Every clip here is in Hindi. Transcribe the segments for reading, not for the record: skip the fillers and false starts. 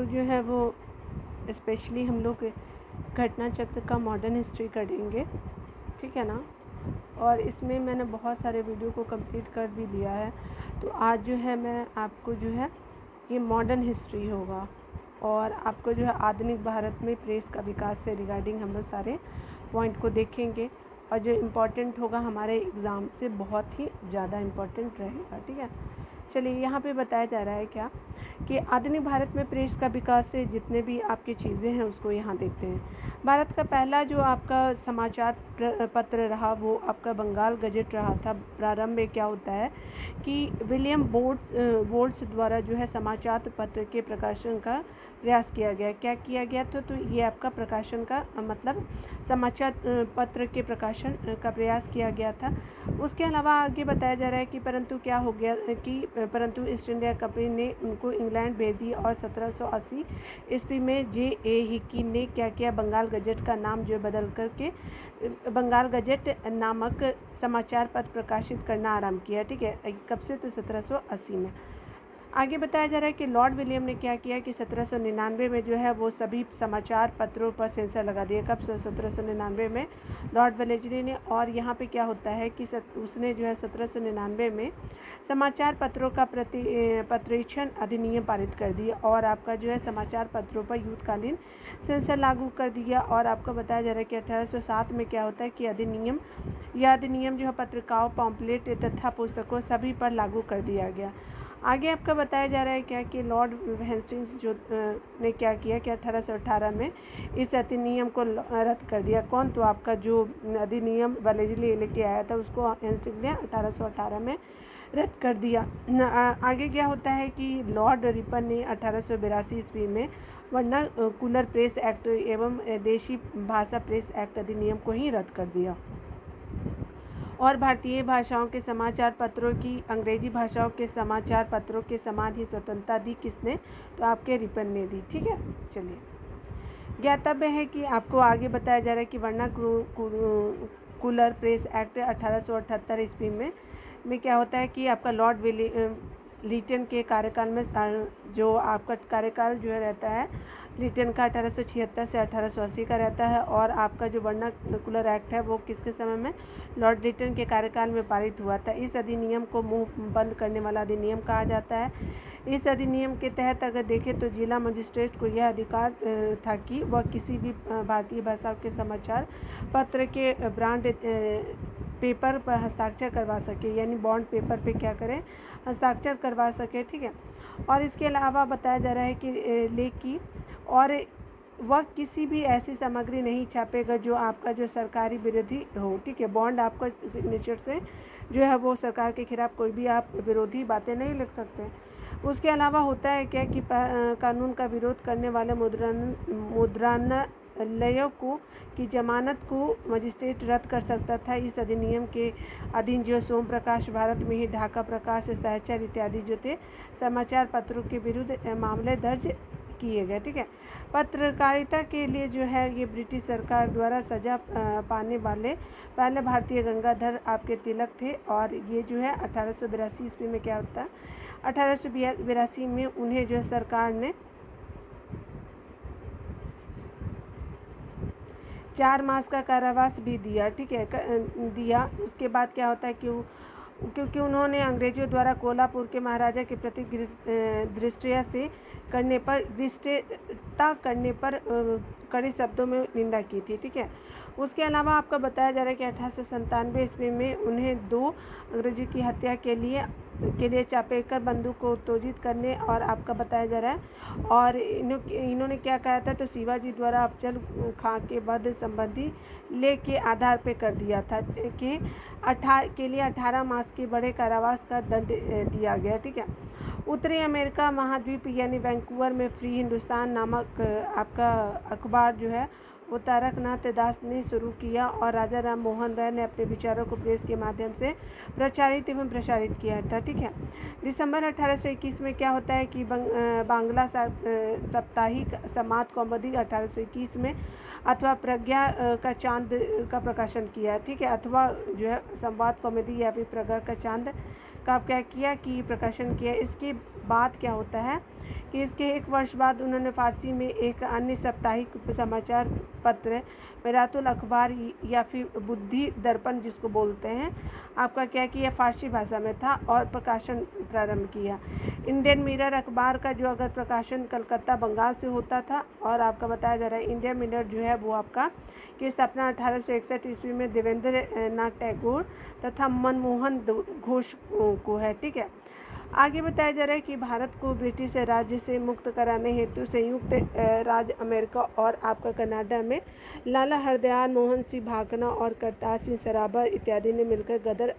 जो है वो स्पेशली हम लोग घटना चक्र का मॉडर्न हिस्ट्री करेंगे, ठीक है ना। और इसमें मैंने बहुत सारे वीडियो को कंप्लीट कर भी दिया है। तो आज जो है मैं आपको जो है ये मॉडर्न हिस्ट्री होगा और आपको जो है आधुनिक भारत में प्रेस का विकास से रिगार्डिंग हम लोग सारे पॉइंट को देखेंगे और जो इम्पोर्टेंट होगा हमारे एग्ज़ाम से बहुत ही ज़्यादा इम्पोर्टेंट रहेगा, ठीक है। चलिए यहाँ पे बताया जा रहा है क्या कि आधुनिक भारत में प्रेस का विकास से जितने भी आपकी चीज़ें हैं उसको यहाँ देखते हैं। भारत का पहला जो आपका समाचार पत्र रहा वो आपका बंगाल गजेट रहा था। प्रारंभ में क्या होता है कि विलियम वोल्ट्स द्वारा जो है समाचार पत्र के प्रकाशन का प्रयास किया गया। क्या किया गया था? तो ये आपका प्रकाशन का मतलब समाचार पत्र के प्रकाशन का प्रयास किया गया था। उसके अलावा आगे बताया जा रहा है कि परंतु क्या हो गया कि परंतु ईस्ट इंडिया कंपनी ने उनको इंग्लैंड भेज दी और 1780 ईस्वी में J.A. हिकी ने क्या किया, बंगाल गजेट का नाम जो बदल करके बंगाल गजेट नामक समाचार पत्र प्रकाशित करना आरंभ किया, ठीक है। कब से? तो 1780 में। आगे बताया जा रहा है कि लॉर्ड विलियम ने क्या किया कि 1799 में जो है वो सभी समाचार पत्रों पर सेंसर लगा दिया। कब? 1799 में लॉर्ड वेलेस्ली ने। और यहाँ पे क्या होता है कि उसने जो है 1799 में समाचार पत्रों का प्रत्यक्षण अधिनियम पारित कर दिया और आपका जो है समाचार पत्रों पर युद्धकालीन सेंसर लागू कर दिया। और आपको बताया जा रहा है कि 1807 में क्या होता है कि अधिनियम जो है पत्रिकाओं, पॉम्पलेट तथा पुस्तकों सभी पर लागू कर दिया गया। आगे आपका बताया जा रहा है क्या कि लॉर्ड हेस्टिंग्स जो ने क्या किया कि 1818 में इस अधिनियम को रद्द कर दिया। कौन? तो आपका जो अधिनियम वेलेस्ली लेके आया था उसको हेस्टिंग्स ने 1818 में रद्द कर दिया। आगे क्या होता है कि लॉर्ड रिपन ने 1882 ईस्वी में वर्नाकुलर प्रेस एक्ट एवं देशी भाषा प्रेस एक्ट अधिनियम को ही रद्द कर दिया और भारतीय भाषाओं के समाचार पत्रों की अंग्रेजी भाषाओं के समाचार पत्रों के समान ही स्वतंत्रता दी। किसने? तो आपके रिपन ने दी, ठीक है। चलिए, ज्ञातव्य है कि आपको आगे बताया जा रहा है कि वर्नाकुलर प्रेस एक्ट 1878 ईस्वी में क्या होता है कि आपका लॉर्ड लिटन के कार्यकाल में जो आपका कार्यकाल जो है रहता है लिटन का 1876 से 1880 का रहता है। और आपका जो वर्नाकुलर एक्ट है वो किसके समय में? लॉर्ड लिटन के कार्यकाल में पारित हुआ था। इस अधिनियम को मुंह बंद करने वाला अधिनियम कहा जाता है। इस अधिनियम के तहत अगर देखें तो जिला मजिस्ट्रेट को यह अधिकार था कि वह किसी भी भारतीय भाषा के समाचार पत्र के ब्रांड पेपर पर हस्ताक्षर करवा सके, यानी बॉन्ड पेपर पे क्या करें? हस्ताक्षर करवा सके, ठीक है। और इसके अलावा बताया जा रहा है कि लेख की और वह किसी भी ऐसी सामग्री नहीं छापेगा जो आपका जो सरकारी विरोधी हो, ठीक है। बॉन्ड आपका सिग्नेचर से जो है वो सरकार के खिलाफ कोई भी आप विरोधी बातें नहीं लिख सकते। उसके अलावा होता है क्या कि कानून का विरोध करने वाले मुद्रणालयों की जमानत को मजिस्ट्रेट रद्द कर सकता था। इस अधिनियम के अधीन जो सोम प्रकाश भारत में ही ढाका प्रकाश, सहचर इत्यादि जो थे समाचार पत्रों के विरुद्ध मामले दर्ज किए गए, ठीक है। पत्रकारिता के लिए जो है ये ब्रिटिश सरकार द्वारा सजा पाने वाले पहले भारतीय गंगाधर आपके तिलक थे। और ये जो है 1882 ईस्वी में क्या होता है? 1882 में उन्हें जो सरकार ने 4 मास का कारावास भी दिया, ठीक है, दिया। उसके बाद क्या होता है कि क्योंकि उन्होंने अंग्रेजों द्वारा कोल्हापुर के महाराजा के प्रति दृष्टता करने पर कड़े शब्दों में निंदा की थी, ठीक है। उसके अलावा आपका बताया जा रहा है कि 1897 ईस्वी में उन्हें 2 अंग्रेजों की हत्या के लिए चापेकर बंदूक को उत्तेजित करने और आपका बताया जा रहा है और इन्होंने क्या कहा था? तो शिवाजी द्वारा अफजल खां के वध संबंधी लेख के आधार पे कर दिया था कि 18 मास के बड़े कारावास का दंड दिया गया, ठीक है। उत्तरी अमेरिका महाद्वीप यानी वैंकूवर में फ्री हिंदुस्तान नामक आपका अखबार जो है वो तारकनाथ दास ने शुरू किया और राजा राम मोहन राय ने अपने विचारों को प्रेस के माध्यम से प्रचारित एवं प्रसारित किया था, ठीक है। दिसंबर 1821 में क्या होता है कि बांग्ला साप्ताहिक समाज कौमुदी 1821 में अथवा प्रज्ञा का चांद का प्रकाशन किया, ठीक है। अथवा जो है संवाद कौमुदी या फिर प्रज्ञा का चांद का क्या किया कि प्रकाशन किया। इसके बाद क्या होता है कि इसके 1 वर्ष बाद उन्होंने फ़ारसी में एक अन्य साप्ताहिक समाचार पत्र मेरातुल अखबार या फिर बुद्धि दर्पण जिसको बोलते हैं, आपका क्या किया, फ़ारसी भाषा में था और प्रकाशन प्रारंभ किया। इंडियन मिरर अखबार का जो अगर प्रकाशन कलकत्ता बंगाल से होता था, और आपका बताया जा रहा है इंडियन मिरर जो है वो आपका की स्थापना 1861 ईस्वी में देवेंद्र नाथ टैगोर तथा मनमोहन घोष को है। ठीक है, आगे बताया जा रहा है कि भारत को ब्रिटिश राज्य से मुक्त कराने हेतु संयुक्त राज्य अमेरिका और आपका कनाडा में लाला हरदयाल, मोहन सिंह भाकना और करतार सिंह सराभा इत्यादि ने मिलकर गदर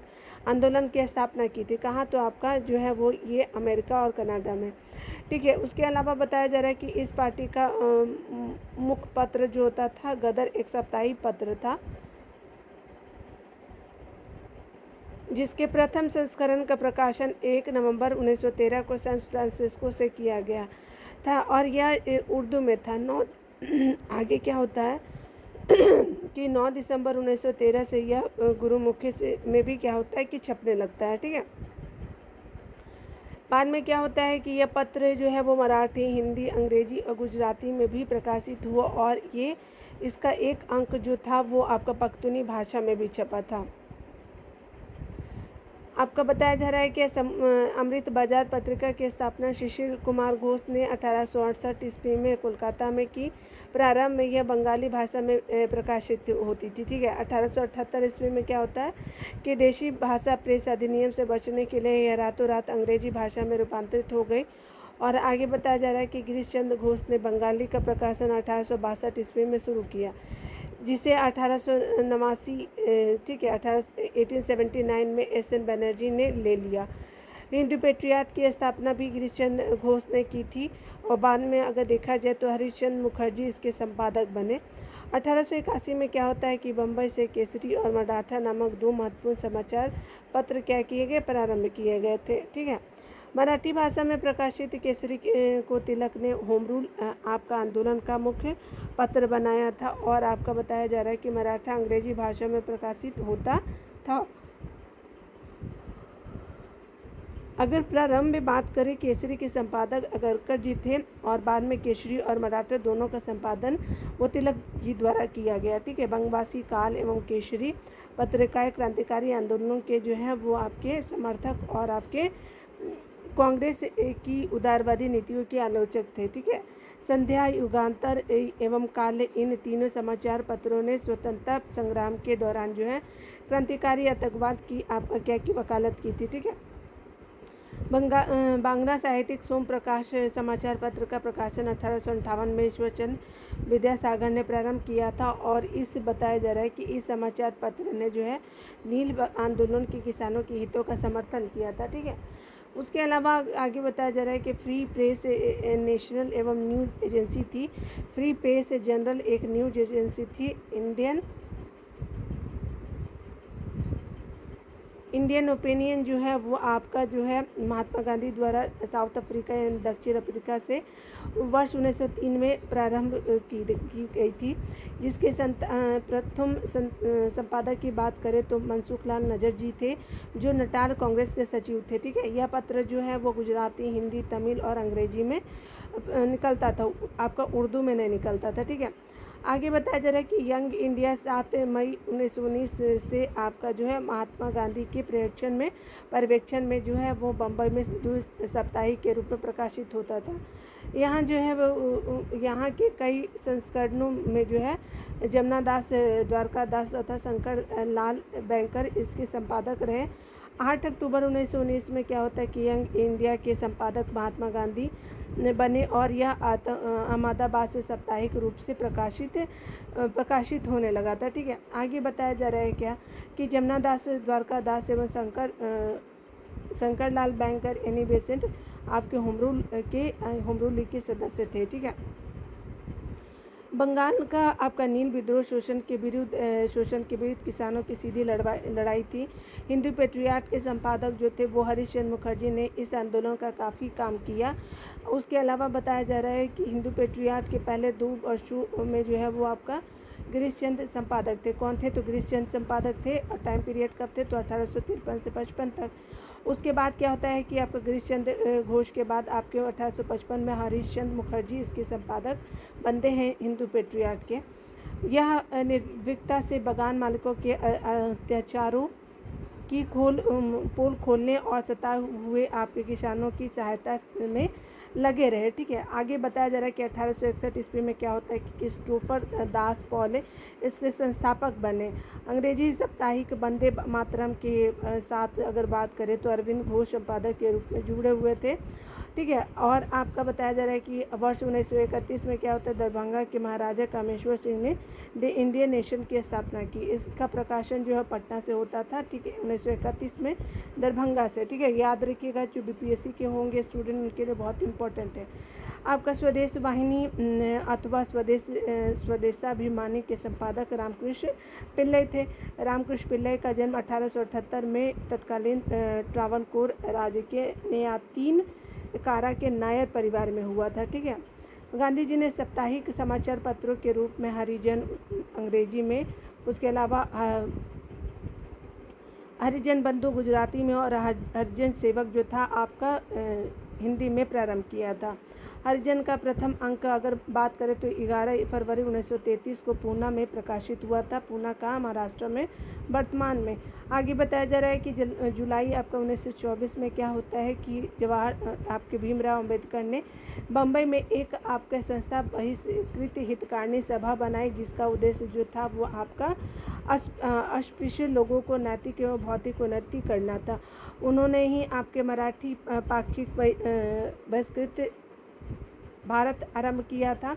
आंदोलन की स्थापना की थी। कहाँ, तो आपका जो है वो ये अमेरिका और कनाडा में। ठीक है, उसके अलावा बताया जा रहा है कि इस पार्टी का मुख्य पत्र जो होता था गदर एक साप्ताहिक पत्र था, जिसके प्रथम संस्करण का प्रकाशन 1 नवंबर 1913 को सैन फ्रांसिस्को से किया गया था और यह उर्दू में था। आगे क्या होता है कि 9 दिसंबर 1913 से यह गुरुमुखी से में भी क्या होता है कि छपने लगता है। ठीक है, बाद में क्या होता है कि यह पत्र जो है वो मराठी, हिंदी, अंग्रेजी और गुजराती में भी प्रकाशित हुआ और ये इसका एक अंक जो था वो आपका पख्तूनी भाषा में भी छपा था। आपका बताया जा रहा है कि अमृत बाजार पत्रिका की स्थापना शिशिर कुमार घोष ने 1868 ईस्वी में कोलकाता में की। प्रारंभ में यह बंगाली भाषा में प्रकाशित होती थी। ठीक है, 1878 ईस्वी में क्या होता है कि देशी भाषा प्रेस अधिनियम से बचने के लिए यह रातों रात अंग्रेजी भाषा में रूपांतरित हो गई। और आगे बताया जा रहा है कि गिरीश चंद्र घोष ने बंगाली का प्रकाशन 1862 ईस्वी में शुरू किया, जिसे 1889 ठीक है 1879 में एस.एन. बनर्जी ने ले लिया। हिंदू पेट्रियाट की स्थापना भी गिरीश चंद्र घोष ने की थी और बाद में अगर देखा जाए तो हरिश्चंद्र मुखर्जी इसके संपादक बने। 1881 में क्या होता है कि बम्बई से केसरी और मराठा नामक 2 महत्वपूर्ण समाचार पत्र क्या किए गए, प्रारंभ किए गए थे। ठीक है, मराठी भाषा में प्रकाशित केसरी को तिलक ने होम रूल आपका आंदोलन का मुख्य पत्र बनाया था और आपका बताया जा रहा है कि मराठा अंग्रेजी भाषा में प्रकाशित होता था। अगर प्रारंभ में बात करें, केसरी के संपादक अगरकर जी थे और बाद में केसरी और मराठा दोनों का संपादन वो तिलक जी द्वारा किया गया। ठीक है, बंगवासी काल एवं केसरी पत्रिकाएं क्रांतिकारी आंदोलनों के जो है वो आपके समर्थक और आपके कांग्रेस की उदारवादी नीतियों के आलोचक थे। ठीक है, संध्या, युगांतर एवं काल, इन तीनों समाचार पत्रों ने स्वतंत्रता संग्राम के दौरान जो है क्रांतिकारी आतंकवाद की आपका क्या की वकालत की थी। ठीक है, बांग्ला साहित्यिक सोम प्रकाश समाचार पत्र का प्रकाशन 1858 में ईश्वरचंद विद्यासागर ने प्रारंभ किया था और इस बताया जा रहा है कि इस समाचार पत्र ने जो है नील आंदोलन के किसानों के हितों का समर्थन किया था। ठीक है, उसके अलावा आगे बताया जा रहा है कि फ्री प्रेस नेशनल एवं न्यूज एजेंसी थी। फ्री प्रेस जनरल एक न्यूज एजेंसी थी। इंडियन ओपिनियन जो है वो आपका जो है महात्मा गांधी द्वारा साउथ अफ्रीका या दक्षिण अफ्रीका से वर्ष 1903 में प्रारंभ की गई थी, जिसके प्रथम संपादक की बात करें तो मनसुख लाल नजर जी थे, जो नटाल कांग्रेस के सचिव थे। ठीक है, यह पत्र जो है वो गुजराती, हिंदी, तमिल और अंग्रेजी में निकलता था, आपका उर्दू में नहीं निकलता था। ठीक है, आगे बताया जा रहा है कि यंग इंडिया 7 मई 1919 से आपका जो है महात्मा गांधी के पर्यवेक्षण में जो है वो बम्बई में 2 साप्ताहिक के रूप में प्रकाशित होता था। यहाँ जो है वो यहाँ के कई संस्करणों में जो है जमुना दास, द्वारका दास तथा शंकर लाल बैंकर इसके संपादक रहे। 8 अक्टूबर 1919 में क्या होता है कि यंग इंडिया के संपादक महात्मा गांधी बने और यह अहमदाबाद से साप्ताहिक रूप से प्रकाशित होने लगा था। ठीक है, आगे बताया जा रहा है क्या कि जमुना दास, द्वारका दास एवं शंकर लाल बैंकर एनी बेसेंट आपके होम रूल लीग के सदस्य थे। ठीक है, बंगाल का आपका नील विद्रोह शोषण के विरुद्ध किसानों की सीधी लड़ाई थी। हिंदू पेट्रियाट के संपादक जो थे वो हरिश्चंद्र मुखर्जी ने इस आंदोलन का काफ़ी काम किया। उसके अलावा बताया जा रहा है कि हिंदू पेट्रियाट के पहले 2 वर्षों में जो है वो आपका गिरीश चंद्र संपादक थे। कौन थे? तो गिरीश चंद्र संपादक थे और टाइम पीरियड कब थे? तो 1853 से 55 तक। उसके बाद क्या होता है कि आपका गिरीश चंद्र घोष के बाद आपके 1855 में हरीश चंद्र मुखर्जी इसके संपादक बनते हैं हिंदू पेट्रियार्ट के। यह निर्भीकता से बागान मालिकों के अत्याचारों की पोल खोलने और सताए हुए आपके किसानों की सहायता में लगे रहे। ठीक है, आगे बताया जा रहा है कि 1861 ईस्वी में क्या होता है कि क्रिस्टोफर दास पॉले इसके संस्थापक बने। अंग्रेजी साप्ताहिक वंदे मातरम के साथ अगर बात करें तो अरविंद घोष संपादक के रूप में जुड़े हुए थे। ठीक है, और आपका बताया जा रहा है कि वर्ष 1931 में क्या होता है, दरभंगा के महाराजा कामेश्वर सिंह ने द इंडियन नेशन की स्थापना की। इसका प्रकाशन जो है पटना से होता था। ठीक है, 1931 में दरभंगा से। ठीक है, याद रखिएगा, जो बीपीएससी के होंगे स्टूडेंट उनके लिए बहुत इंपॉर्टेंट है। आपका स्वदेश वाहिनी अथवा स्वदेशाभिमानी के संपादक रामकृष्ण पिल्लई थे। रामकृष्ण पिल्लई का जन्म 1878 में तत्कालीन ट्रावनकोर राज्य के नेयातीन कारा के नायर परिवार में हुआ था। ठीक है, गांधी जी ने साप्ताहिक समाचार पत्रों के रूप में हरिजन अंग्रेजी में, उसके अलावा हरिजन बंधु गुजराती में और हरिजन सेवक जो था आपका हिंदी में प्रारंभ किया था। हरिजन का प्रथम अंक अगर बात करें तो 11 फरवरी 1933 को पूना में प्रकाशित हुआ था। पूना का महाराष्ट्र में वर्तमान में। आगे बताया जा रहा है कि जुलाई आपका 1924 में क्या होता है कि जवाहर आपके भीमराव अंबेडकर ने बम्बई में एक आपका संस्था बहिष्कृत हितकारिणी सभा बनाई, जिसका उद्देश्य जो था वो आपका अस्पृश्य लोगों को नैतिक एवं भौतिक उन्नति करना था। उन्होंने ही आपके मराठी पाक्षिक बहिष्कृत भारत आरंभ किया था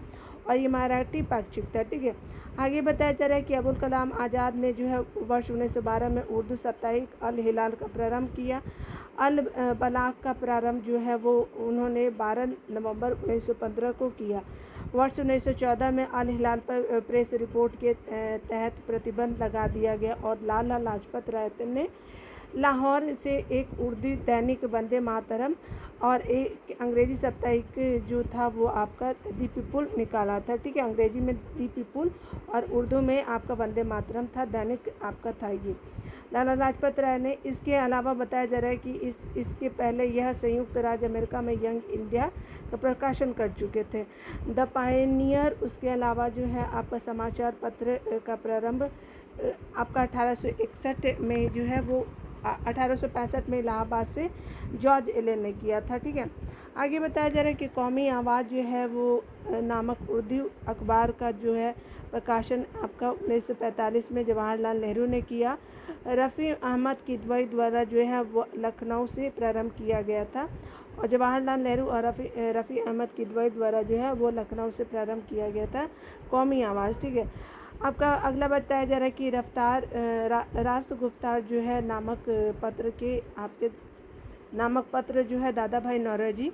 और ये मराठी पाक्षिक था। ठीक है, आगे बताया जा रहा है कि अबुल कलाम आज़ाद ने जो है वर्ष 1912 में उर्दू साप्ताहिक अल हिलाल का प्रारंभ किया। अल बलाग का प्रारंभ जो है वो उन्होंने 12 नवंबर 1915 को किया। वर्ष 1914 में अल हिलाल पर प्रेस रिपोर्ट के तहत प्रतिबंध लगा दिया गया और लाला लाजपत राय ने लाहौर से एक उर्दू दैनिक वंदे मातरम और एक अंग्रेजी साप्ताहिक जो था वो आपका दी पीपुल निकाला था। ठीक है, अंग्रेजी में दी पीपुल और उर्दू में आपका वंदे मातरम था, दैनिक आपका था ये लाला लाजपत राय ने। इसके अलावा बताया जा रहा है कि इसके पहले यह संयुक्त राज्य अमेरिका में यंग इंडिया का प्रकाशन कर चुके थे। द पायनियर, उसके अलावा जो है आपका समाचार पत्र का प्रारंभ आपका 1861 में जो है वो 1865 में इलाहाबाद से जॉर्ज एलन ने किया था। ठीक है, आगे बताया जा रहा है कि कौमी आवाज़ जो है वो नामक उर्दू अखबार का जो है प्रकाशन आपका 1945 में जवाहरलाल नेहरू ने किया। रफ़ी अहमद किदवई द्वारा जो है वो लखनऊ से प्रारंभ किया गया था और जवाहरलाल नेहरू और रफ़ी अहमद किदवई द्वारा जो है वो लखनऊ से प्रारंभ किया गया था कौमी आवाज़। ठीक है, आपका अगला बताया जा रहा है कि रफ्तार राष्ट्र गुफ्तार जो है नामक पत्र के आपके नामक पत्र जो है दादा भाई नौरोजी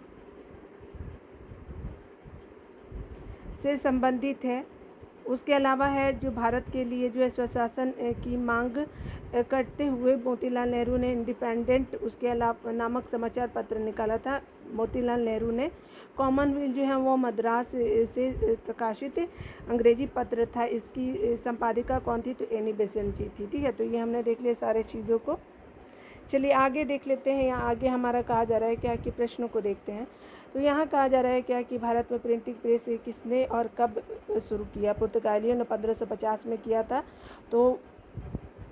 से संबंधित है। उसके अलावा है जो भारत के लिए जो है स्वशासन की मांग करते हुए मोतीलाल नेहरू ने इंडिपेंडेंट उसके अलावा नामक समाचार पत्र निकाला था। मोतीलाल नेहरू ने कॉमनवेल्थ जो है वो मद्रास से प्रकाशित अंग्रेजी पत्र था। इसकी संपादिका कौन थी, तो एनी बेसेंट जी थी। ठीक है, तो ये हमने देख लिया सारे चीज़ों को। चलिए आगे देख लेते हैं। यहाँ आगे हमारा कहा जा रहा है क्या कि प्रश्नों को देखते हैं। तो यहाँ कहा जा रहा है क्या कि भारत में प्रिंटिंग प्रेस किसने और कब शुरू किया। पुर्तगालियों ने 1550 में किया था, तो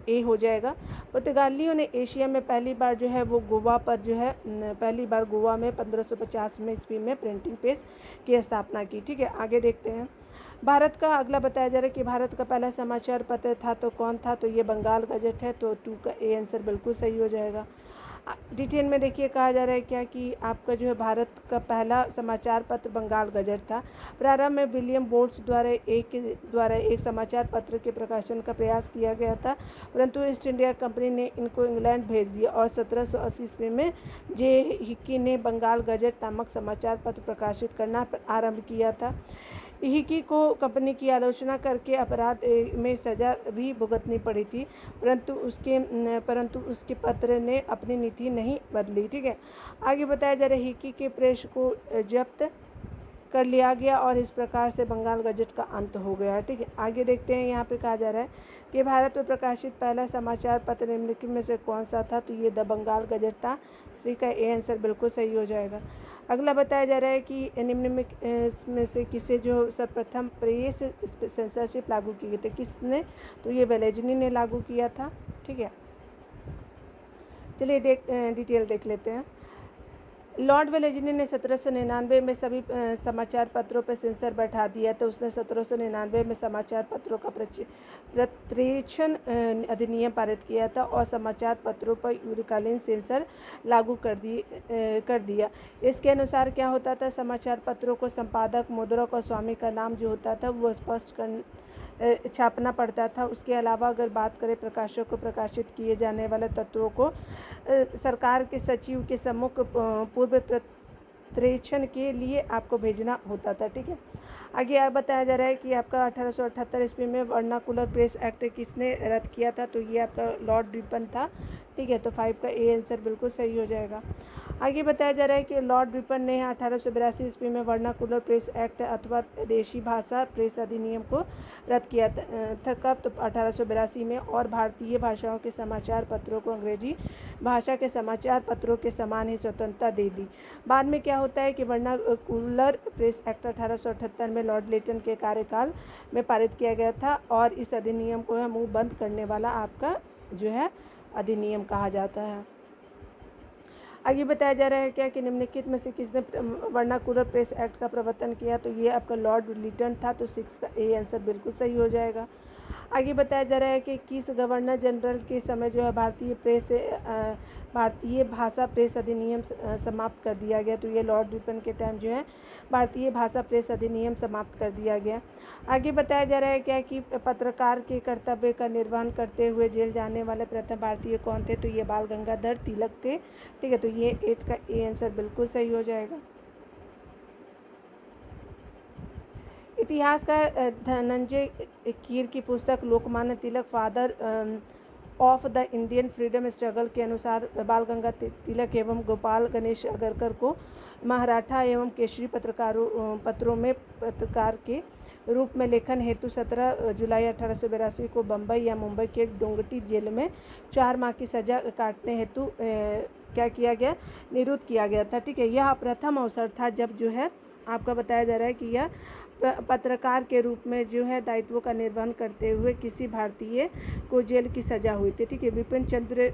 ए हो जाएगा। पुर्तगालियों ने एशिया में पहली बार जो है वो गोवा पर जो है पहली बार गोवा में 1550 में ईस्वी में प्रिंटिंग प्रेस की स्थापना की। ठीक है, आगे देखते हैं। भारत का अगला बताया जा रहा है कि भारत का पहला समाचार पत्र था तो कौन था, तो ये बंगाल गजट है, तो 2 का ए आंसर बिल्कुल सही हो जाएगा। डिटेल में देखिए कहा जा रहा है क्या कि आपका जो है भारत का पहला समाचार पत्र बंगाल गजट था। प्रारंभ में विलियम बोल्ट्स द्वारा एक समाचार पत्र के प्रकाशन का प्रयास किया गया था, परंतु ईस्ट इंडिया कंपनी ने इनको इंग्लैंड भेज दिया और 1780 ईस्वी में जे हिक्की ने बंगाल गजट नामक समाचार पत्र प्रकाशित करना आरंभ किया था। हिक्की को कंपनी की आलोचना करके अपराध में सज़ा भी भुगतनी पड़ी थी, परंतु उसके पत्र ने अपनी नीति नहीं बदली। ठीक है, आगे बताया जा रहा है हिक्की के प्रेस को जब्त कर लिया गया और इस प्रकार से बंगाल गजट का अंत हो गया। ठीक है, आगे देखते हैं। यहाँ पे कहा जा रहा है कि भारत में प्रकाशित पहला समाचार पत्र निम्नलिखित में से कौन सा था? तो ये द बंगाल गजट था। सी का ए आंसर बिल्कुल सही हो जाएगा। अगला बताया जा रहा है कि निम्न में से किसे जो सर्वप्रथम प्रेस सेंसरशिप लागू की गई थी? किसने? तो ये वेलेजनी ने लागू किया था। ठीक है, चलिए डिटेल देख लेते हैं। लॉर्ड वेलेजनी ने 1799 में सभी समाचार पत्रों पर सेंसर बैठा दिया। तो उसने 1799 में समाचार पत्रों का प्रत्यक्षण अधिनियम पारित किया था और समाचार पत्रों पर यूरोकालीन सेंसर लागू कर दिया। इसके अनुसार क्या होता था? समाचार पत्रों को संपादक, मुद्रक और स्वामी का नाम जो होता था वो स्पष्ट छापना पड़ता था। उसके अलावा अगर बात करें प्रकाशक को प्रकाशित किए जाने वाले तत्वों को सरकार के सचिव के सम्मुख पूर्व प्रत्यक्षण के लिए आपको भेजना होता था। ठीक है, आगे आप बताया जा रहा है कि आपका 1878 ईस्वी में वर्नाकुलर प्रेस एक्ट किसने रद्द किया था? तो ये आपका लॉर्ड रिपन था। ठीक है, तो 5 का ए आंसर बिल्कुल सही हो जाएगा। आगे बताया जा रहा है कि लॉर्ड रिपन ने 1882 ईस्वी में वर्नाकुलर प्रेस एक्ट अथवा देशी भाषा प्रेस अधिनियम को रद्द किया था। कब? तो 1882 में। और भारतीय भाषाओं के समाचार पत्रों को अंग्रेजी भाषा के समाचार पत्रों के समान ही स्वतंत्रता दे दी। बाद में क्या होता है कि वर्नाकुलर प्रेस एक्ट 1878 में लॉर्ड लिटन के कार्यकाल में पारित किया गया था और इस अधिनियम को मुंह बंद करने वाला आपका जो है अधिनियम कहा जाता है। आगे बताया जा रहा है क्या कि निम्नलिखित में से किसने वर्नाकुलर प्रेस एक्ट का प्रवर्तन किया? तो ये आपका लॉर्ड लिटन था। तो 6 का ए आंसर बिल्कुल सही हो जाएगा। आगे बताया जा रहा है कि किस गवर्नर जनरल के समय जो है भारतीय भाषा प्रेस अधिनियम समाप्त कर दिया गया? तो ये लॉर्ड रिपन के टाइम जो है भारतीय भाषा प्रेस अधिनियम समाप्त कर दिया गया। आगे बताया जा रहा है क्या कि पत्रकार के कर्तव्य का निर्वहन करते हुए जेल जाने वाले प्रथम भारतीय कौन थे? तो ये बाल गंगाधर तिलक थे। ठीक है, तो ये 8 का ए आंसर बिल्कुल सही हो जाएगा। इतिहास का धनंजय कीर की पुस्तक Lokmanya Tilak father of the Indian freedom struggle के अनुसार बाल गंगाधर तिलक एवं गोपाल गणेश अगरकर को मराठा एवं केसरी पत्रों में पत्रकार के रूप में लेखन हेतु 17 जुलाई 1882 को बम्बई या मुंबई के डोंगटी जेल में 4 माह की सजा काटने हेतु क्या किया गया? निरुद्ध किया गया था। ठीक है, यह प्रथम अवसर था जब जो है आपका बताया जा रहा है कि यह पत्रकार के रूप में जो है दायित्वों का निर्वहन करते हुए किसी भारतीय को जेल की सजा हुई थी। ठीक है, विपिन चंद्र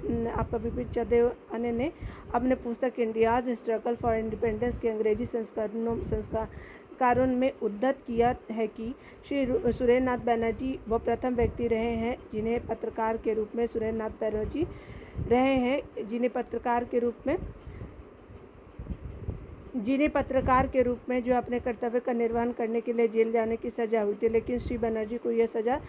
ने अपने पुस्तक इंडियाज स्ट्रगल फॉर इंडिपेंडेंस के अंग्रेजी संस्करण में उद्धत किया है कि श्री सुरेंद्रनाथ बनर्जी वो प्रथम व्यक्ति रहे हैं जिन्हें पत्रकार के रूप में जिन्हें पत्रकार के रूप में जो अपने कर्तव्य का निर्वहन करने के लिए जेल जाने की सज़ा हुई थी। लेकिन श्री बनर्जी को यह सज़ा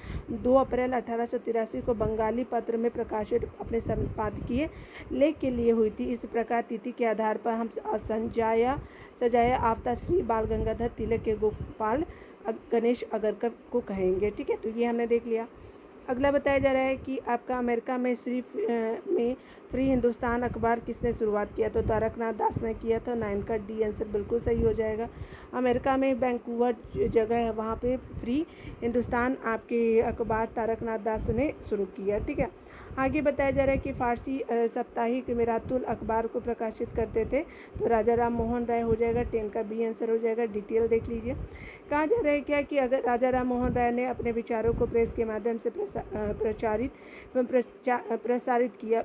2 अप्रैल 1883 को बंगाली पत्र में प्रकाशित अपने संपादकीय लेख के लिए हुई थी। इस प्रकार तिथि के आधार पर हम सजाया आफ्ता श्री बाल गंगाधर तिलक के गोपाल गणेश अगरकर को कहेंगे। ठीक है, तो ये हमने देख लिया। अगला बताया जा रहा है कि आपका अमेरिका में फ्री हिंदुस्तान अखबार किसने शुरुआत किया? तो तारकनाथ दास ने किया था। 9 का डी आंसर बिल्कुल सही हो जाएगा। अमेरिका में वैंकूवर जगह है, वहाँ पे फ्री हिंदुस्तान आपके अखबार तारकनाथ दास ने शुरू किया। ठीक है, आगे बताया जा रहा है कि फारसी साप्ताहिक मिरातुल अखबार को प्रकाशित करते थे। तो राजा राम मोहन राय हो जाएगा। 10 का बी आंसर हो जाएगा। डिटेल देख लीजिए। कहा जा रहा है क्या कि अगर राजा राम मोहन राय ने अपने विचारों को प्रेस के माध्यम से प्रसारित किया।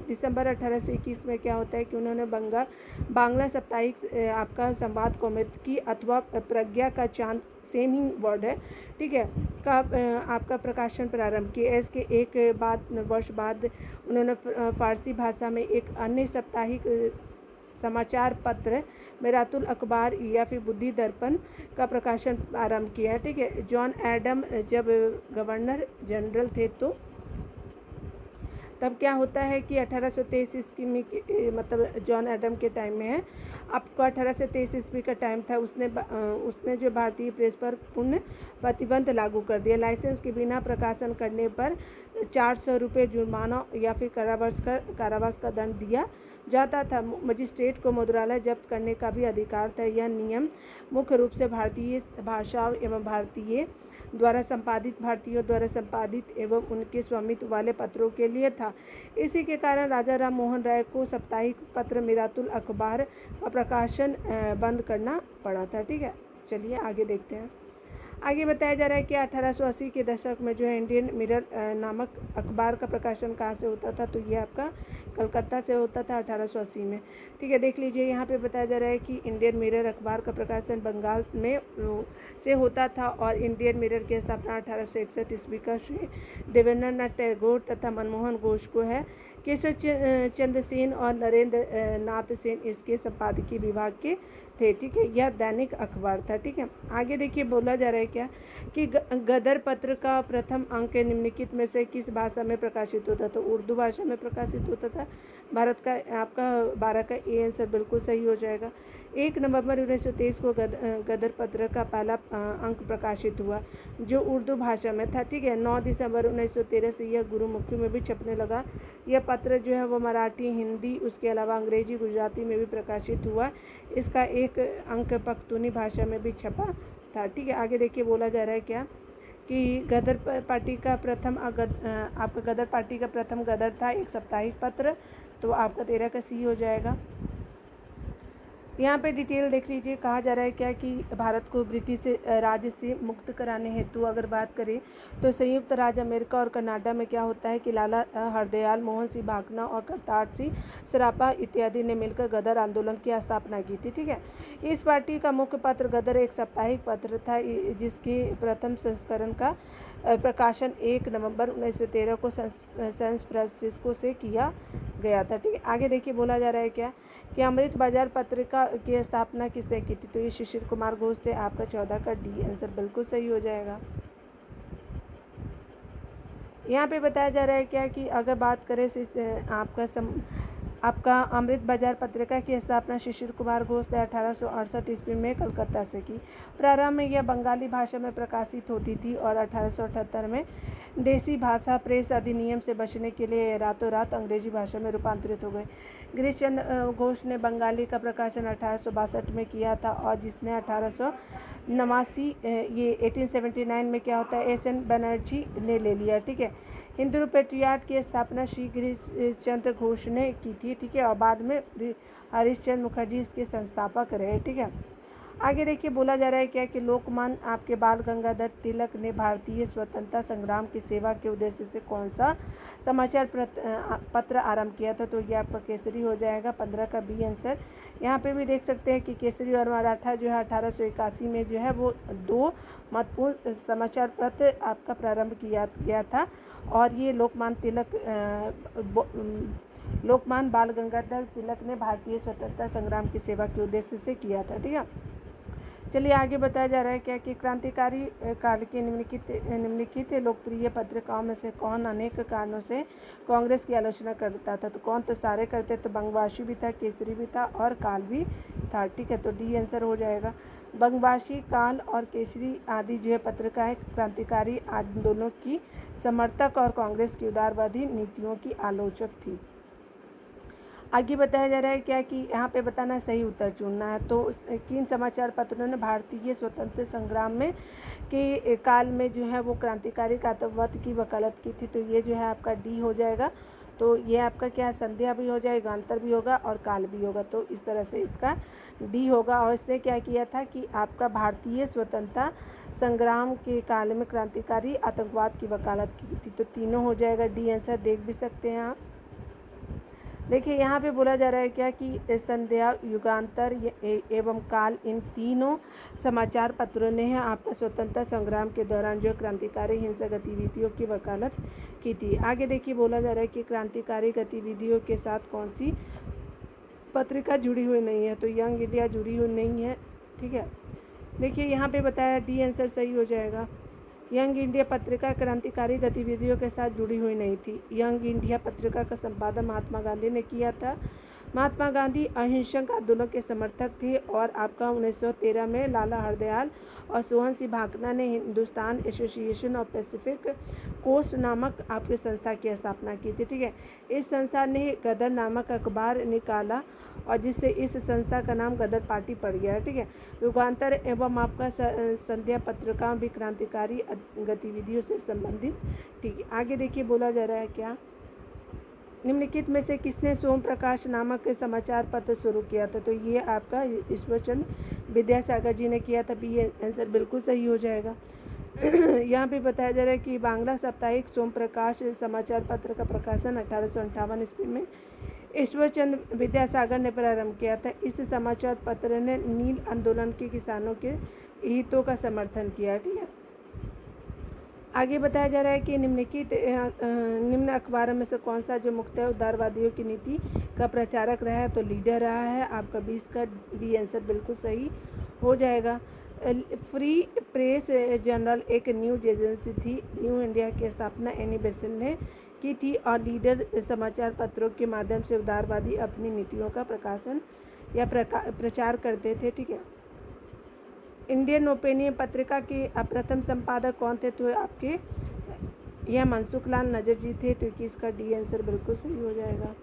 दिसंबर 1821 में क्या होता है कि उन्होंने बांग्ला साप्ताहिक आपका संवाद कौमुदी अथवा प्रज्ञा का चांद सेम ही वर्ड है। ठीक है, का आपका प्रकाशन प्रारंभ किया। इसके एक वर्ष बाद उन्होंने फारसी भाषा में एक अन्य साप्ताहिक समाचार पत्र मिरातुल अखबार या फिर बुद्धि दर्पण का प्रकाशन आरंभ किया। ठीक है, जॉन एडम जब गवर्नर जनरल थे तो तब क्या होता है कि 1823 ईस्वी में मतलब जॉन एडम के टाइम में है। आपको 1823 ईस्वी का टाइम था। उसने जो भारतीय प्रेस पर पूर्ण प्रतिबंध लागू कर दिया। लाइसेंस के बिना प्रकाशन करने पर 400 रुपये जुर्माना या फिर कारावास का दंड दिया जाता था। मजिस्ट्रेट को मुद्रालय जब्त करने का भी अधिकार था। यह नियम मुख्य रूप से भारतीय भाषाओं एवं भारतीयों द्वारा संपादित एवं उनके स्वामित्व वाले पत्रों के लिए था। इसी के कारण राजा राम मोहन राय को साप्ताहिक पत्र मिरातुल अखबार का प्रकाशन बंद करना पड़ा था। ठीक है, चलिए आगे देखते हैं। आगे बताया जा रहा है कि 1880 के दशक में जो है इंडियन मिरर नामक अखबार का प्रकाशन कहाँ से होता था, तो ये आपका कलकत्ता से होता था 1880 में। ठीक है, देख लीजिए यहाँ पे बताया जा रहा है कि इंडियन मिरर अखबार का प्रकाशन बंगाल में से होता था और इंडियन मिरर की स्थापना 1861 ईस्वी का श्री देवेंद्रनाथ टैगोर तथा मनमोहन घोष को है। केशव चंद्र सेन और नरेंद्र नाथ सेन इसके संपादकीय विभाग के थे। ठीक है, यह दैनिक अखबार था। ठीक है, आगे देखिए बोला जा रहा है क्या कि गदर पत्र का प्रथम अंक निम्नलिखित में से किस भाषा में प्रकाशित होता था? उर्दू भाषा में प्रकाशित होता था। भारत का आपका 12 का ए आंसर बिल्कुल सही हो जाएगा। 1 नवंबर 1923 को गदर पत्र का पहला अंक प्रकाशित हुआ जो उर्दू भाषा में था। ठीक है, 9 दिसंबर 1913 से यह गुरुमुखी में भी छपने लगा। यह पत्र जो है वो मराठी, हिंदी, उसके अलावा अंग्रेजी, गुजराती में भी प्रकाशित हुआ। इसका एक अंक पख्तूनी भाषा में भी छपा था। ठीक है, आगे देखिए बोला जा रहा है क्या कि गदर पार्टी का प्रथम आपका गदर पार्टी का प्रथम गदर था एक साप्ताहिक पत्र, तो आपका 13 का सी हो जाएगा। यहाँ पे डिटेल देख लीजिए। कहा जा रहा है क्या कि भारत को ब्रिटिश राज से मुक्त कराने हेतु अगर बात करें तो संयुक्त राज्य अमेरिका और कनाडा में क्या होता है कि लाला हरदयाल, मोहन सिंह भाकना और करतार सिंह सराफा इत्यादि ने मिलकर गदर आंदोलन की स्थापना की थी। ठीक है, इस पार्टी का मुख्य पत्र गदर एक साप्ताहिक पत्र था जिसके प्रथम संस्करण का प्रकाशन 1 नवंबर 1913 को सैन फ्रांसिस्को से किया गया था। ठीक है, आगे देखिए बोला जा रहा है क्या कि अमृत बाजार पत्रिका की स्थापना किसने की थी, तो ये शिशिर कुमार घोष थे। आपका 14 का डी आंसर बिल्कुल सही हो जाएगा। यहाँ पे बताया जा रहा है क्या कि अगर बात करें आपका अमृत बाजार पत्रिका की स्थापना शिशिर कुमार घोष ने 1868 ईस्वी में कलकत्ता से की। प्रारंभ में यह बंगाली भाषा में प्रकाशित होती थी और 1878 में देसी भाषा प्रेस अधिनियम से बचने के लिए रातों रात अंग्रेजी भाषा में रूपांतरित हो गए। गिरीश चंद्र घोष ने बंगाली का प्रकाशन 1862 में किया था और जिसने 1879 में क्या होता है एस.एन. बनर्जी ने ले लिया। ठीक है, हिंदू पेट्रियाट की स्थापना श्री गिरीश चंद्र घोष ने की थी। ठीक है, और बाद में हरीशचंद्र मुखर्जी इसके संस्थापक रहे। ठीक है, आगे देखिए बोला जा रहा है क्या कि लोकमान्य आपके बाल गंगाधर तिलक ने भारतीय स्वतंत्रता संग्राम की सेवा के उद्देश्य से कौन सा समाचार पत्र आरंभ किया था, तो ये आपका केसरी हो जाएगा। 15 का बी आंसर। यहाँ पे भी देख सकते हैं कि केसरी और मराठा जो है 1881 में जो है वो 2 महत्वपूर्ण समाचार पत्र आपका प्रारंभ किया गया था और ये लोकमान्य बाल गंगाधर तिलक ने भारतीय स्वतंत्रता संग्राम की सेवा के उद्देश्य से किया था। ठीक है, चलिए आगे बताया जा रहा है क्या कि क्रांतिकारी काल के निम्नलिखित लोकप्रिय पत्रिकाओं में से कौन अनेक कारणों से कांग्रेस की आलोचना करता था, तो कौन, तो सारे करते, तो बंगवासी भी था, केसरी भी था और काल भी था। ठीक है, तो डी आंसर हो जाएगा। बंगवासी, काल और केसरी आदि जो है पत्रिकाएं क्रांतिकारी आंदोलनों की समर्थक और कांग्रेस की उदारवादी नीतियों की आलोचक थी। आगे बताया जा रहा है क्या कि यहाँ पे बताना सही उत्तर चुनना है। तो किन समाचार पत्रों ने भारतीय स्वतंत्र संग्राम में के काल में जो है वो क्रांतिकारी आतंकवाद की वकालत की थी, तो ये जो है आपका डी हो जाएगा। तो ये आपका क्या है, संध्या भी हो जाएगा, अंतर भी होगा और काल भी होगा, तो इस तरह से इसका डी होगा। और इसने क्या किया था कि आपका भारतीय स्वतंत्रता संग्राम के काल में क्रांतिकारी आतंकवाद की वकालत की थी, तो तीनों हो जाएगा। डी आंसर देख भी सकते हैं आप। देखिए यहाँ पे बोला जा रहा है क्या कि संध्या, युगांतर एवं काल इन तीनों समाचार पत्रों ने आपका स्वतंत्रता संग्राम के दौरान जो क्रांतिकारी हिंसक गतिविधियों की वकालत की थी। आगे देखिए बोला जा रहा है कि क्रांतिकारी गतिविधियों के साथ कौन सी पत्रिका जुड़ी हुई नहीं है, तो यंग इंडिया जुड़ी हुई नहीं है। ठीक है, देखिए यहाँ पे बताया डी आंसर सही हो जाएगा। यंग इंडिया पत्रिका क्रांतिकारी गतिविधियों के साथ जुड़ी हुई नहीं थी। यंग इंडिया पत्रिका का संपादन महात्मा गांधी ने किया था महात्मा गांधी अहिंसक आंदोलन के समर्थक थे और आपका 1913 में लाला हरदयाल और सोहन सिंह भाकना ने Hindustan Association of Pacific Coast नामक आपकी संस्था की स्थापना की थी। ठीक है, इस संस्था ने गदर नामक अखबार निकाला और जिससे इस संस्था का नाम गदर पार्टी पड़ गया है। ठीक है, युगांतर एवं आपका संध्या पत्रिकाओं भी क्रांतिकारी गतिविधियों से संबंधित। ठीक है, आगे देखिए बोला जा रहा है क्या, निम्नलिखित में से किसने सोम प्रकाश नामक समाचार पत्र शुरू किया था? तो ये आपका ईश्वरचंद्र विद्यासागर जी ने किया था। भी ये आंसर बिल्कुल सही हो जाएगा। यहाँ पे बताया जा रहा है कि बांग्ला साप्ताहिक सोम प्रकाश समाचार पत्र का प्रकाशन 1858 ईस्वी में ईश्वरचंद्र विद्यासागर ने प्रारंभ किया था। इस समाचार पत्र ने नील आंदोलन के किसानों के हितों का समर्थन किया। ठीक है, आगे बताया जा रहा है कि निम्न अखबारों में से कौन सा जो मुख्यतः उदारवादियों की नीति का प्रचारक रहा है? तो लीडर रहा है। आपका 20 का बी आंसर बिल्कुल सही हो जाएगा। फ्री प्रेस जर्नल एक न्यूज एजेंसी थी। न्यू इंडिया की स्थापना एनी बेसेंट ने की थी और लीडर समाचार पत्रों के माध्यम से उदारवादी अपनी नीतियों का प्रकाशन या प्रचार करते थे। ठीक है, इंडियन ओपिनियन पत्रिका के प्रथम संपादक कौन थे? तो आपके यह मनसुख लाल नजर जी थे। तो इसका डी आंसर बिल्कुल सही हो जाएगा।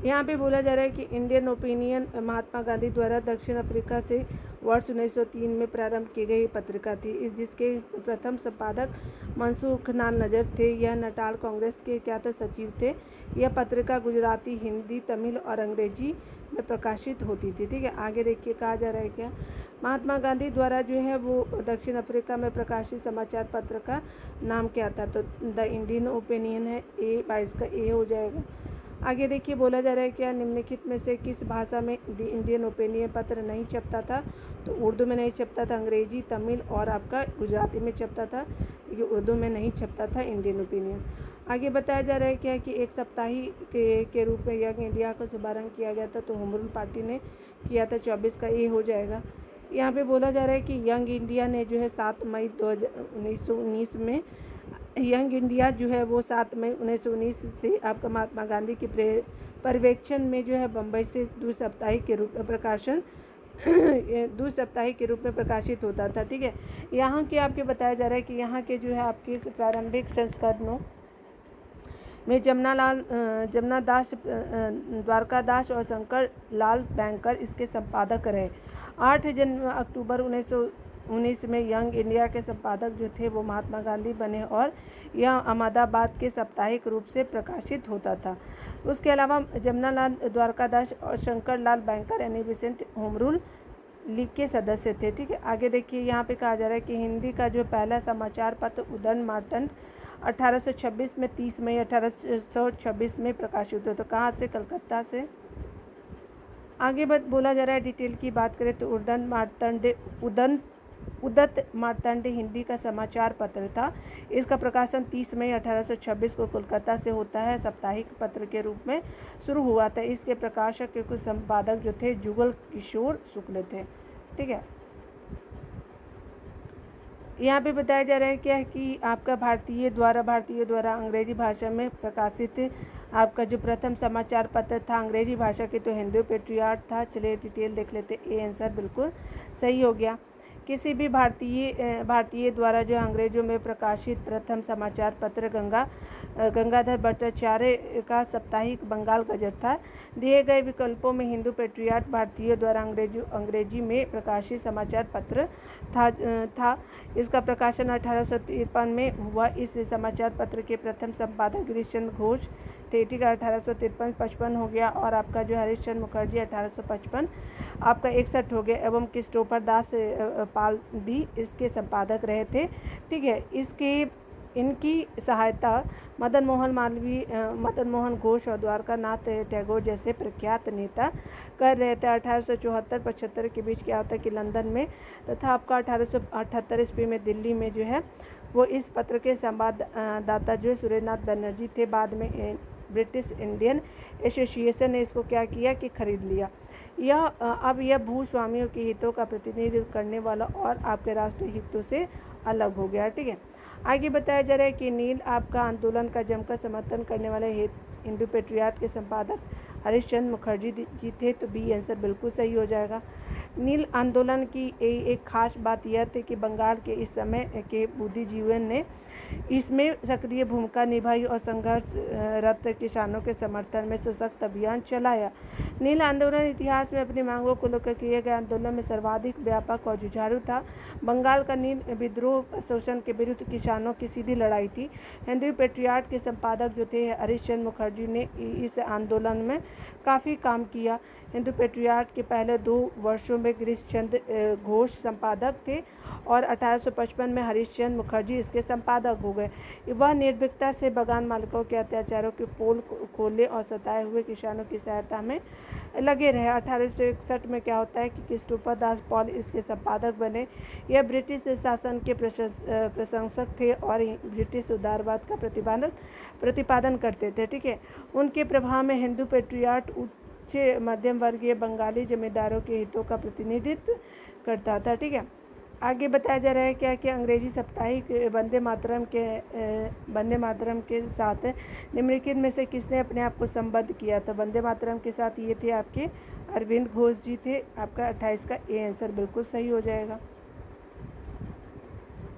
यहाँ पे बोला जा रहा है कि इंडियन ओपिनियन महात्मा गांधी द्वारा दक्षिण अफ्रीका से वर्ष 1903 में प्रारंभ की गई पत्रिका थी, जिसके प्रथम संपादक मनसुख लाल नजर थे। यह नटाल कांग्रेस के क्या थे? सचिव थे। यह पत्रिका गुजराती, हिंदी, तमिल और अंग्रेजी में प्रकाशित होती थी। ठीक है, आगे देखिए कहा जा रहा है क्या, महात्मा गांधी द्वारा जो है वो दक्षिण अफ्रीका में प्रकाशित समाचार पत्र का नाम क्या था? तो द इंडियन ओपिनियन है। 22 का ए हो जाएगा। आगे देखिए बोला जा रहा है क्या, निम्नलिखित में से किस भाषा में द इंडियन ओपिनियन पत्र नहीं छपता था? तो उर्दू में नहीं छपता था, अंग्रेजी, तमिल और आपका गुजराती में छपता था। ये उर्दू में नहीं छपता था इंडियन ओपिनियन। आगे बताया जा रहा है क्या कि एक साप्ताहिक के रूप में यंग इंडिया का शुभारंभ किया गया था। तो होम रूल पार्टी ने किया था। 24 का ए हो जाएगा। यहाँ पे बोला जा रहा है कि यंग इंडिया ने जो है 7 मई 1919 में यंग इंडिया जो है वो 7 मई 1919 से आपका महात्मा गांधी के पर्यवेक्षण में जो है बम्बई से द्विसाप्ताहिक के रूप में प्रकाशित होता था। ठीक है, यहाँ के आपके बताया जा रहा है कि यहाँ के जो है आपके प्रारंभिक संस्करणों में जमुना दास, द्वारकादास और शंकर लाल बैंकर इसके संपादक रहे। 8 अक्टूबर 1919 में यंग इंडिया के संपादक जो थे वो महात्मा गांधी बने और यह अहमदाबाद के साप्ताहिक रूप से प्रकाशित होता था। उसके अलावा जमुना लाल द्वारकादास और Shankar Lal Banker Annie Besant home rule league के सदस्य थे। ठीक है, आगे देखिए यहाँ पे कहा जा रहा है कि हिंदी का जो पहला समाचार पत्र उदंड मार्तंड 1826 में 30 मई 1826 में प्रकाशित हुआ। तो कहाँ से? कलकत्ता से। आगे बोला जा रहा है डिटेल की बात करें तो उदत मार्तंड हिंदी का समाचार पत्र था। इसका प्रकाशन 30 मई 1826 को कोलकाता से होता है। साप्ताहिक पत्र के रूप में शुरू हुआ था। इसके प्रकाशक के कुछ संपादक जो थे जुगल किशोर शुक्ल थे। ठीक है, यहाँ पे बताया जा रहा है क्या कि आपका भारतीय द्वारा अंग्रेजी भाषा में प्रकाशित आपका जो प्रथम समाचार पत्र था अंग्रेजी भाषा के तो हिंदू पेट्रियाट था। चलिए डिटेल देख लेते। ए आंसर बिल्कुल सही हो गया। किसी भी भारतीय द्वारा जो अंग्रेजों में प्रकाशित प्रथम समाचार पत्र गंगाधर भट्टाचार्य का साप्ताहिक बंगाल गजट था। दिए गए विकल्पों में हिंदू पेट्रियाट भारतीय द्वारा अंग्रेजी में प्रकाशित समाचार पत्र था। इसका प्रकाशन 1853 में हुआ। इस समाचार पत्र के प्रथम संपादक गिरीशचंद्र घोष थे। ठीक है, 1853-55 हो गया। और आपका जो हरीशचंद्र मुखर्जी 1855 आपका 61 हो गया एवं क्रिस्टोफर दास पाल भी इसके संपादक रहे थे। ठीक है, इनकी सहायता मदन मोहन घोष और द्वारकानाथ टैगोर जैसे प्रख्यात नेता कर रहे थे। 1874-75 के बीच क्या होता है कि लंदन में तथा आपका 1878 ईस्वी में दिल्ली में जो है वो इस पत्र के संवाददाता जो है सुरेंद्रनाथ बनर्जी थे। बाद में ब्रिटिश इंडियन एसोसिएशन ने इसको क्या किया कि खरीद लिया। अब यह भूस्वामियों के हितों का प्रतिनिधित्व करने वाला और आपके राष्ट्रीय हितों से अलग हो गया। ठीक है, आगे बताया जा रहा है कि नील आपका आंदोलन का जमकर समर्थन करने वाले हिंदू पेट्रियाट के संपादक हरीशचंद्र मुखर्जी जी थे, तो बी आंसर बिल्कुल सही हो जाएगा। नील आंदोलन की एक खास बात यह थी कि बंगाल के इस समय के बुद्धिजीवियों ने इसमें सक्रिय भूमिका निभाई और संघर्षरत किसानों के समर्थन में सशक्त अभियान चलाया। नील आंदोलन इतिहास में अपनी मांगों को लेकर किए गए आंदोलन में सर्वाधिक व्यापक और जुझारू था। बंगाल का नील विद्रोह शोषण के विरुद्ध किसानों की सीधी लड़ाई थी। हिंदू पेट्रियाट के संपादक जो थे हरीशचंद्र मुखर्जी ने इस आंदोलन में काफ़ी काम किया। हिंदू पेट्रियाट के पहले 2 वर्षों में गिरीश चंद्र घोष संपादक थे और 1855 में हरीशचंद्र मुखर्जी इसके संपादक हो गए। वह निर्भीकता से बागान मालिकों के अत्याचारों के पोल खोले और सताए हुए किसानों की सहायता में लगे रहे। 1861 में क्या होता है कि क्रिस्टोफर दास पॉल इसके संपादक बने। यह ब्रिटिश शासन के प्रशंसक थे और ब्रिटिश उदारवाद का प्रतिपादन करते थे। ठीक है, उनके प्रभाव में हिंदू पेट्रियाट उच्च मध्यम वर्गीय बंगाली जमींदारों के हितों का प्रतिनिधित्व करता था। ठीक है, आगे बताया जा रहा है क्या कि अंग्रेजी साप्ताहिक वंदे मातरम के साथ निम्नलिखित में से किसने अपने आप को संबद्ध किया था। वंदे मातरम के साथ ये थे आपके अरविंद घोष जी थे। आपका 28 का ए आंसर बिल्कुल सही हो जाएगा।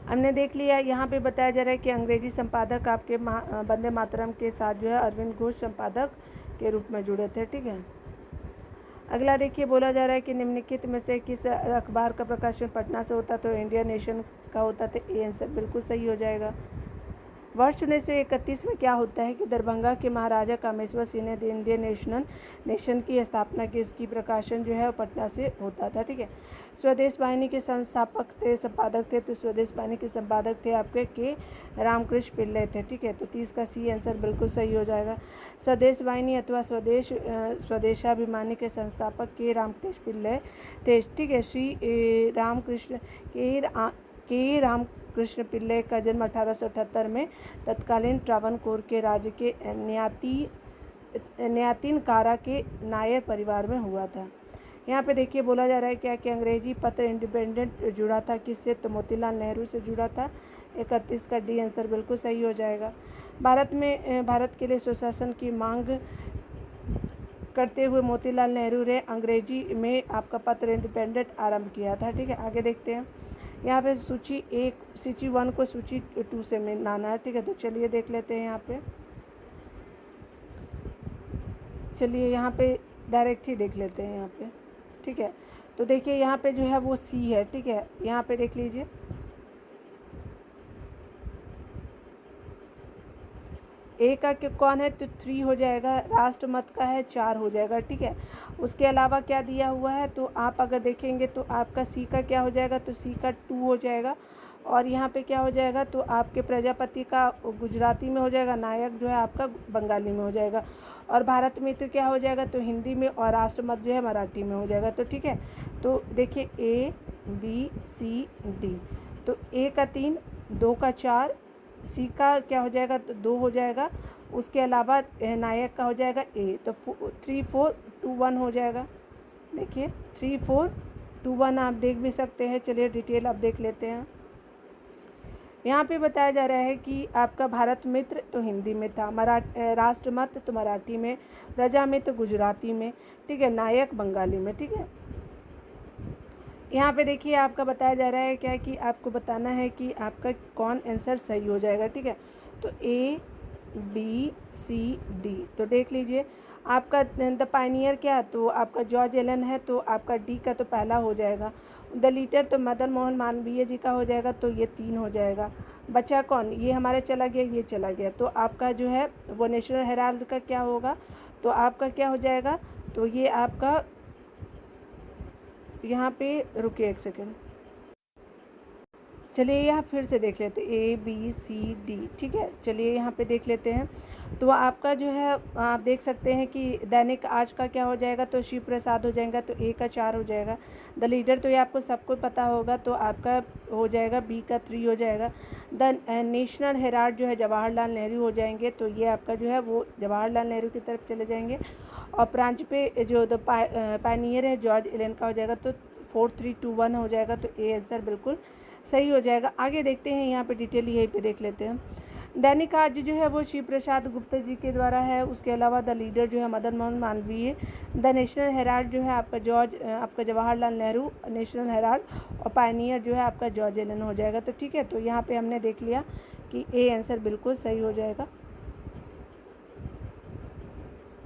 हमने देख लिया, यहाँ पे बताया जा रहा है कि अंग्रेजी संपादक आपके वंदे मातरम के साथ जो है अरविंद घोष संपादक के रूप में जुड़े थे। ठीक है, अगला देखिए, बोला जा रहा है कि निम्नलिखित में से किस अखबार का प्रकाशन पटना से होता, तो इंडिया नेशन का होता। तो ए आंसर बिल्कुल सही हो जाएगा। वर्ष 1931 में क्या होता है कि दरभंगा के महाराजा कामेश्वर सिंह ने इंडियन नेशन की स्थापना की। इसकी प्रकाशन जो है पटना से होता था। ठीक है, स्वदेश वाहिनी के संपादक थे, तो स्वदेश वाहिनी के संपादक थे आपके के रामकृष्ण पिल्ले थे। ठीक है, तो 30 का सी आंसर बिल्कुल सही हो जाएगा। स्वदेश वाहिनी अथवा स्वदेशाभिमानी के संस्थापक के रामकृष्ण पिल्ले थे। ठीक है, श्री रामकृष्ण के रामकृष्ण पिल्ले का जन्म 1878 में तत्कालीन ट्रावनकोर के राज्य के न्यातिनकारा के नायर परिवार में हुआ था। यहाँ पे देखिए, बोला जा रहा है क्या कि अंग्रेजी पत्र इंडिपेंडेंट जुड़ा था किससे, तो मोतीलाल नेहरू से जुड़ा था। 31 का डी आंसर बिल्कुल सही हो जाएगा। भारत के लिए स्वशासन की मांग करते हुए मोतीलाल नेहरू ने अंग्रेजी में आपका पत्र इंडिपेंडेंट आरंभ किया था। ठीक है, आगे देखते हैं। यहाँ पे सूची 1 को सूची 2 से मिलाना है। ठीक है, तो चलिए देख लेते हैं। यहाँ पे चलिए यहाँ पे डायरेक्ट ही देख लेते हैं यहाँ पे। ठीक है, तो देखिए यहाँ पे जो है वो सी है। ठीक है, यहाँ पे देख लीजिए, ए का कौन है, तो 3 हो जाएगा। राष्ट्रमत का है 4 हो जाएगा। ठीक है, उसके अलावा क्या दिया हुआ है, तो आप अगर देखेंगे तो आपका सी का क्या हो जाएगा, तो सी का 2 हो जाएगा। और यहाँ पे क्या हो जाएगा, तो आपके प्रजापति का गुजराती में हो जाएगा, नायक जो है आपका बंगाली में हो जाएगा। और भारत मित्र क्या हो जाएगा, तो हिंदी में, और राष्ट्रमत जो है मराठी में हो जाएगा। तो ठीक है, तो देखिए A B C D, तो ए का 3, 2 का 4, सी का क्या हो जाएगा, तो 2 हो जाएगा। उसके अलावा नायक का हो जाएगा ए, तो 3 4 2 1 हो जाएगा। देखिए 3 4 2 1 आप देख भी सकते हैं। चलिए डिटेल आप देख लेते हैं। यहाँ पे बताया जा रहा है कि आपका भारत मित्र तो हिंदी में था, राष्ट्रमत तो मराठी में, प्रजा मित्र गुजराती में, ठीक है, नायक बंगाली में। ठीक है, यहाँ पे देखिए आपका बताया जा रहा है क्या कि आपको बताना है कि आपका कौन आंसर सही हो जाएगा। ठीक है, तो A B C D, तो देख लीजिए आपका द पायनियर क्या है, तो आपका जॉर्ज एलन है, तो आपका डी का तो पहला हो जाएगा। द लीडर तो मदन मोहन मालवीय जी का हो जाएगा, तो ये 3 हो जाएगा। बचा कौन, ये हमारे चला गया, ये चला गया, तो आपका जो है वो नेशनल हेराल्ड का क्या होगा, तो आपका क्या हो जाएगा, तो ये आपका यहाँ पे रुकिए 1 सेकेंड। चलिए यहाँ फिर से देख लेते हैं A B C D। ठीक है, चलिए यहाँ पे देख लेते हैं। तो आपका जो है आप देख सकते हैं कि दैनिक आज का क्या हो जाएगा, तो शिव प्रसाद हो जाएगा, तो A का 4 हो जाएगा। द लीडर तो ये आपको सबको पता होगा, तो आपका हो जाएगा B का 3 हो जाएगा। द नेशनल हेराल्ड जो है जवाहरलाल नेहरू हो जाएंगे, तो ये आपका जो है वो जवाहरलाल नेहरू की तरफ चले जाएंगे। और प्रांत पे जो द पायनियर है जॉर्ज एलन का हो जाएगा, तो 4 3 2 1 हो जाएगा। तो ए आंसर बिल्कुल सही हो जाएगा। आगे देखते हैं, यहाँ पे डिटेल यहीं पे देख लेते हैं। दैनिक आज जो है वो शिव प्रसाद गुप्ता जी के द्वारा है। उसके अलावा द लीडर जो है Madan Mohan Malviya. The national Herald जो है आपका जवाहरलाल नेहरू नेशनल हेराल्ड। और पायनियर जो है आपका जॉर्ज एलन हो जाएगा। तो ठीक है, तो यहाँ पे हमने देख लिया कि ए आंसर बिल्कुल सही हो जाएगा।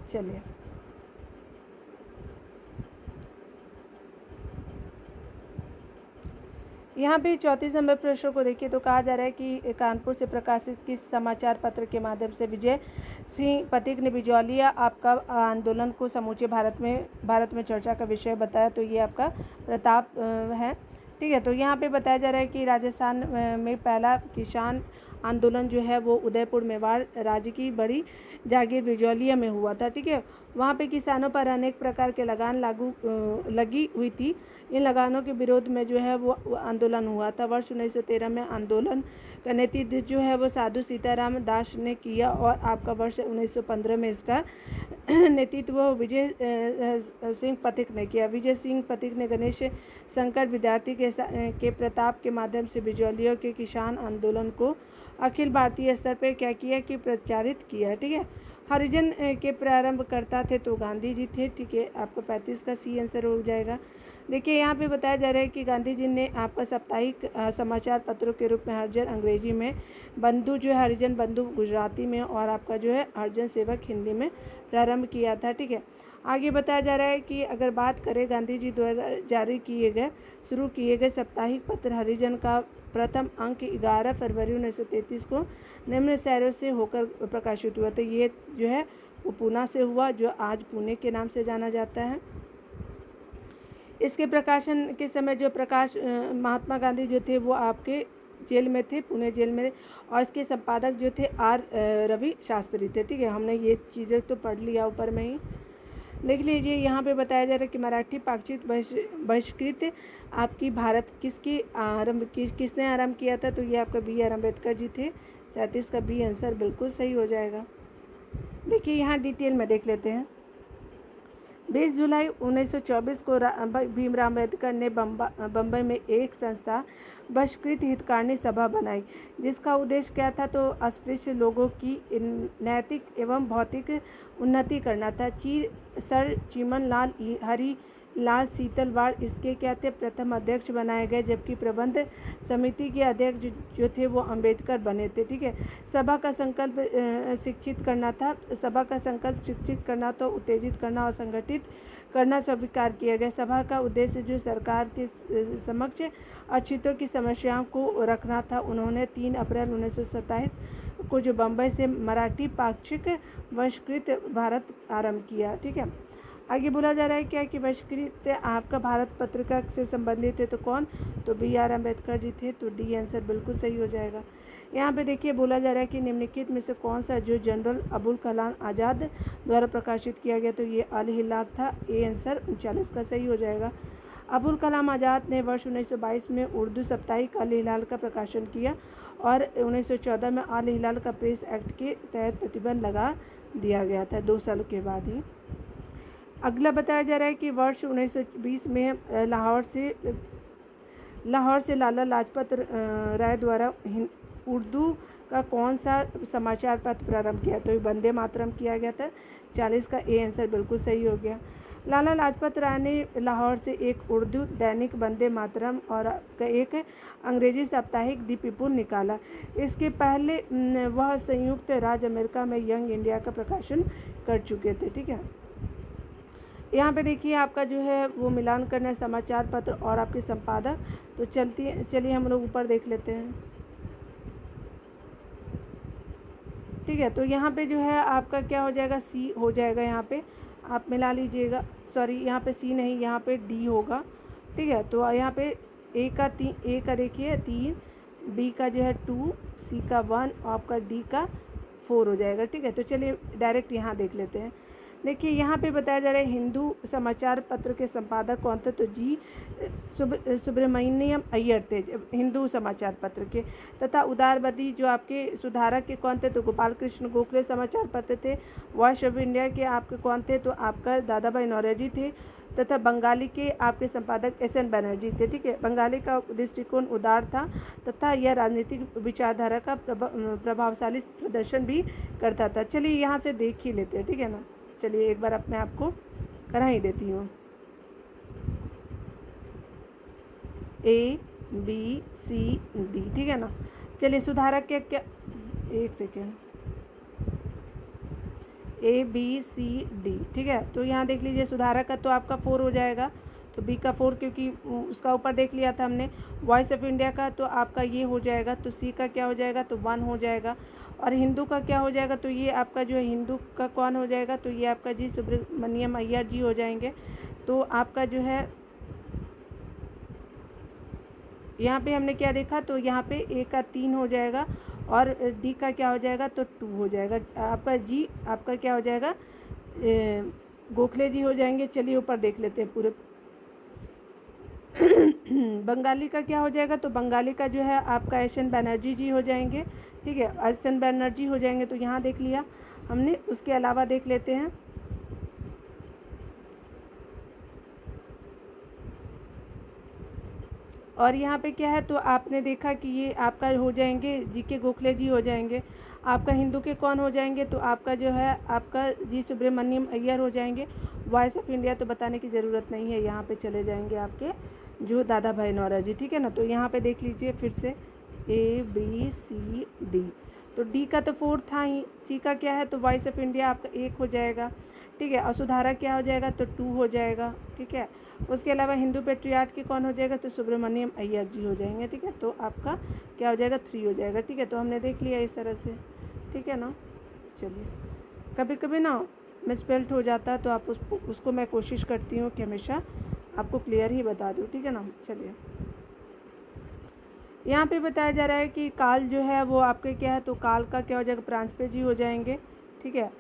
चलिए, यहाँ पे 34 नंबर प्रश्न को देखिए। तो कहा जा रहा है कि कानपुर से प्रकाशित किस समाचार पत्र के माध्यम से विजय सिंह पथिक ने बिजौलिया आपका आंदोलन को समूचे भारत में चर्चा का विषय बताया। तो ये आपका प्रताप है। ठीक है, तो यहाँ पे बताया जा रहा है कि राजस्थान में पहला किसान आंदोलन जो है वो उदयपुर मेवाड़ राज्य की बड़ी जागीर बिजौलिया में हुआ था। ठीक है, वहाँ पे किसानों पर अनेक प्रकार के लगान लगी हुई थी। इन लगानों के विरोध में जो है वो आंदोलन हुआ था। वर्ष 1913 में आंदोलन का नेतृत्व जो है वो साधु सीताराम दास ने किया और आपका वर्ष 1915 में इसका नेतृत्व विजय सिंह पथिक ने किया। विजय सिंह पथिक ने गणेश शंकर विद्यार्थी के प्रताप के माध्यम से बिजौलियों के किसान आंदोलन को अखिल भारतीय स्तर पर क्या किया कि प्रचारित किया। ठीक है, हरिजन के प्रारंभकर्ता थे तो गांधी जी थे। ठीक है, आपका 35 का सी आंसर हो जाएगा। देखिए, यहाँ पे बताया जा रहा है कि गांधी जी ने आपका साप्ताहिक समाचार पत्रों के रूप में हरिजन अंग्रेजी में, बंधु जो है हरिजन बंधु गुजराती में और आपका जो है हरिजन सेवक हिंदी में प्रारंभ किया था। ठीक है, आगे बताया जा रहा है कि अगर बात करें गांधी जी द्वारा शुरू किए गए साप्ताहिक पत्र हरिजन का प्रथम अंक 11 फरवरी 1933 को निम्न शहरों से होकर प्रकाशित हुआ। तो ये जो है वो पूना से हुआ, जो आज पुणे के नाम से जाना जाता है। इसके प्रकाशन के समय जो महात्मा गांधी जो थे वो आपके जेल में थे, पुणे जेल में, और इसके संपादक जो थे आर रवि शास्त्री थे। ठीक है, हमने ये चीज़ें तो पढ़ लिया ऊपर में ही। देख लीजिए, यहाँ पे बताया जा रहा है कि मराठी पाक्षिक बहिष्कृत आपकी भारत किसने आरंभ किया था। तो ये आपका बी आर अम्बेडकर जी थे। 37 का बी आंसर बिल्कुल सही हो जाएगा। देखिए, यहाँ डिटेल में देख लेते हैं। 20 जुलाई 1924 को भीमराव अम्बेडकर ने बम्बई में एक संस्था बहिष्कृत हितकारिणी सभा बनाई, जिसका उद्देश्य क्या था तो अस्पृश्य लोगों की नैतिक एवं भौतिक उन्नति करना था। सर चिमन लाल हरी लाल सीतलवाड़ इसके क्या थे प्रथम अध्यक्ष बनाए गए, जबकि प्रबंध समिति के अध्यक्ष जो थे वो अंबेडकर बने थे। ठीक है, सभा का संकल्प शिक्षित करना तो उत्तेजित करना और संगठित करना स्वीकार किया गया। सभा का उद्देश्य जो सरकार के समक्ष अछूतों की समस्याओं को रखना था। उन्होंने 3 अप्रैल 1927 को जो बम्बई से मराठी पाक्षिक बहिष्कृत भारत आरंभ किया। ठीक है, आगे बोला जा रहा है क्या कि बहिष्कृत आपका भारत पत्रिका से संबंधित है तो कौन, तो बी आर अम्बेडकर जी थे। तो डी आंसर बिल्कुल सही हो जाएगा। यहाँ पे देखिए, बोला जा रहा है कि निम्नलिखित में से कौन सा जो जनरल अबुल कलाम आज़ाद द्वारा प्रकाशित किया गया। तो ये अल हिलाल था। ए आंसर 39 का सही हो जाएगा। अबुल कलाम आज़ाद ने वर्ष 1922 में उर्दू साप्ताहिक अल हिलाल का प्रकाशन किया और 1914 में अल हिलाल का प्रेस एक्ट के तहत प्रतिबंध लगा दिया गया था 2 साल के बाद ही। अगला बताया जा रहा है कि वर्ष 1920 में लाहौर से लाला लाजपत राय द्वारा उर्दू का कौन सा समाचार पत्र प्रारंभ किया। तो ये वंदे मातरम किया गया था। 40 का ए आंसर बिल्कुल सही हो गया। लाला लाजपत राय ने लाहौर से एक उर्दू दैनिक वंदे मातरम और एक अंग्रेजी साप्ताहिक द पीपुल निकाला। इसके पहले वह संयुक्त राज्य अमेरिका में यंग इंडिया का प्रकाशन कर चुके थे। ठीक है, यहाँ पे देखिए आपका जो है वो मिलान करना है समाचार पत्र और आपके संपादक। तो चलिए हम लोग ऊपर देख लेते हैं। ठीक है, तो यहाँ पे जो है आपका क्या हो जाएगा, सी हो जाएगा। यहाँ पे आप मिला लीजिएगा, सॉरी यहाँ पे सी नहीं, यहाँ पे डी होगा। ठीक है, तो यहाँ पे ए का देखिए 3, बी का जो है 2, सी का 1 और आपका डी का 4 हो जाएगा। ठीक है, तो चलिए डायरेक्ट यहाँ देख लेते हैं। देखिए, यहाँ पे बताया जा रहा है हिंदू समाचार पत्र के संपादक कौन थे। तो जी सुब्रमण्यम अय्यर थे हिंदू समाचार पत्र के। तथा उदारवादी जो आपके सुधारक के कौन थे तो गोपाल कृष्ण गोखले समाचार पत्र थे। वॉइस ऑफ इंडिया के आपके कौन थे तो आपका दादा भाई नौरोजी थे। तथा बंगाली के आपके संपादक SN बनर्जी थे। ठीक है, बंगाली का दृष्टिकोण उदार था तथा यह राजनीतिक विचारधारा का प्रभावशाली प्रदर्शन भी करता था। चलिए यहाँ से देख ही लेते हैं, ठीक है ना। चलिए एक बार अपने आपको करा ही देती हूँ। ABCD, ठीक है ना। चलिए सुधारक क्या क्या, एक सेकेंड, ABCD, ठीक है। तो यहाँ देख लीजिए सुधारक का तो आपका 4 हो जाएगा, तो B का 4 क्योंकि उसका ऊपर देख लिया था हमने। वॉइस ऑफ इंडिया का तो आपका ये हो जाएगा, तो C का क्या हो जाएगा, तो 1 हो जाएगा। और हिंदू का क्या हो जाएगा, तो ये आपका जो है हिंदू का कौन हो जाएगा, तो ये आपका जी सुब्रमण्यम अय्यर जी हो जाएंगे। तो आपका जो है यहाँ पे हमने क्या देखा, तो यहाँ पे A का 3 हो जाएगा और D का क्या हो जाएगा, तो 2 हो जाएगा। आपका G आपका क्या हो जाएगा, गोखले जी हो जाएंगे। चलिए ऊपर देख लेते हैं पूरे। बंगाली का क्या हो जाएगा, तो बंगाली का जो है आपका SN बनर्जी जी हो जाएंगे। ठीक है, SN बनर्जी हो जाएंगे, तो यहाँ देख लिया हमने। उसके अलावा देख लेते हैं, और यहाँ पे क्या है, तो आपने देखा कि ये आपका हो जाएंगे GK गोखले जी हो जाएंगे। आपका हिंदू के कौन हो जाएंगे, तो आपका जो है आपका जी सुब्रमण्यम अय्यर हो जाएंगे। वॉइस ऑफ इंडिया तो बताने की ज़रूरत नहीं है, यहाँ पे चले जाएंगे आपके जो दादा भाई नौरोजी जी, ठीक है ना। तो यहाँ पे देख लीजिए फिर से ABCD, तो D का तो 4 था ही। C का क्या है, तो वॉइस ऑफ इंडिया आपका 1 हो जाएगा। ठीक है, और सुधारक क्या हो जाएगा, तो 2 हो जाएगा। ठीक है, उसके अलावा हिंदू पेट्रियार्ट के कौन हो जाएगा, तो सुब्रमण्यम अय्यर जी हो जाएंगे। ठीक है, तो आपका क्या हो जाएगा, 3 हो जाएगा। ठीक है, तो हमने देख लिया इस तरह से, ठीक है ना। चलिए कभी कभी ना मिसस्पेल्ट हो जाता है, तो आप उसको मैं कोशिश करती हूँ कि हमेशा आपको क्लियर ही बता दूँ, ठीक है ना। चलिए यहाँ पे बताया जा रहा है कि काल जो है वो आपके क्या है, तो काल का क्या हो जाएगा, प्रांजपे जी हो जाएंगे। ठीक है,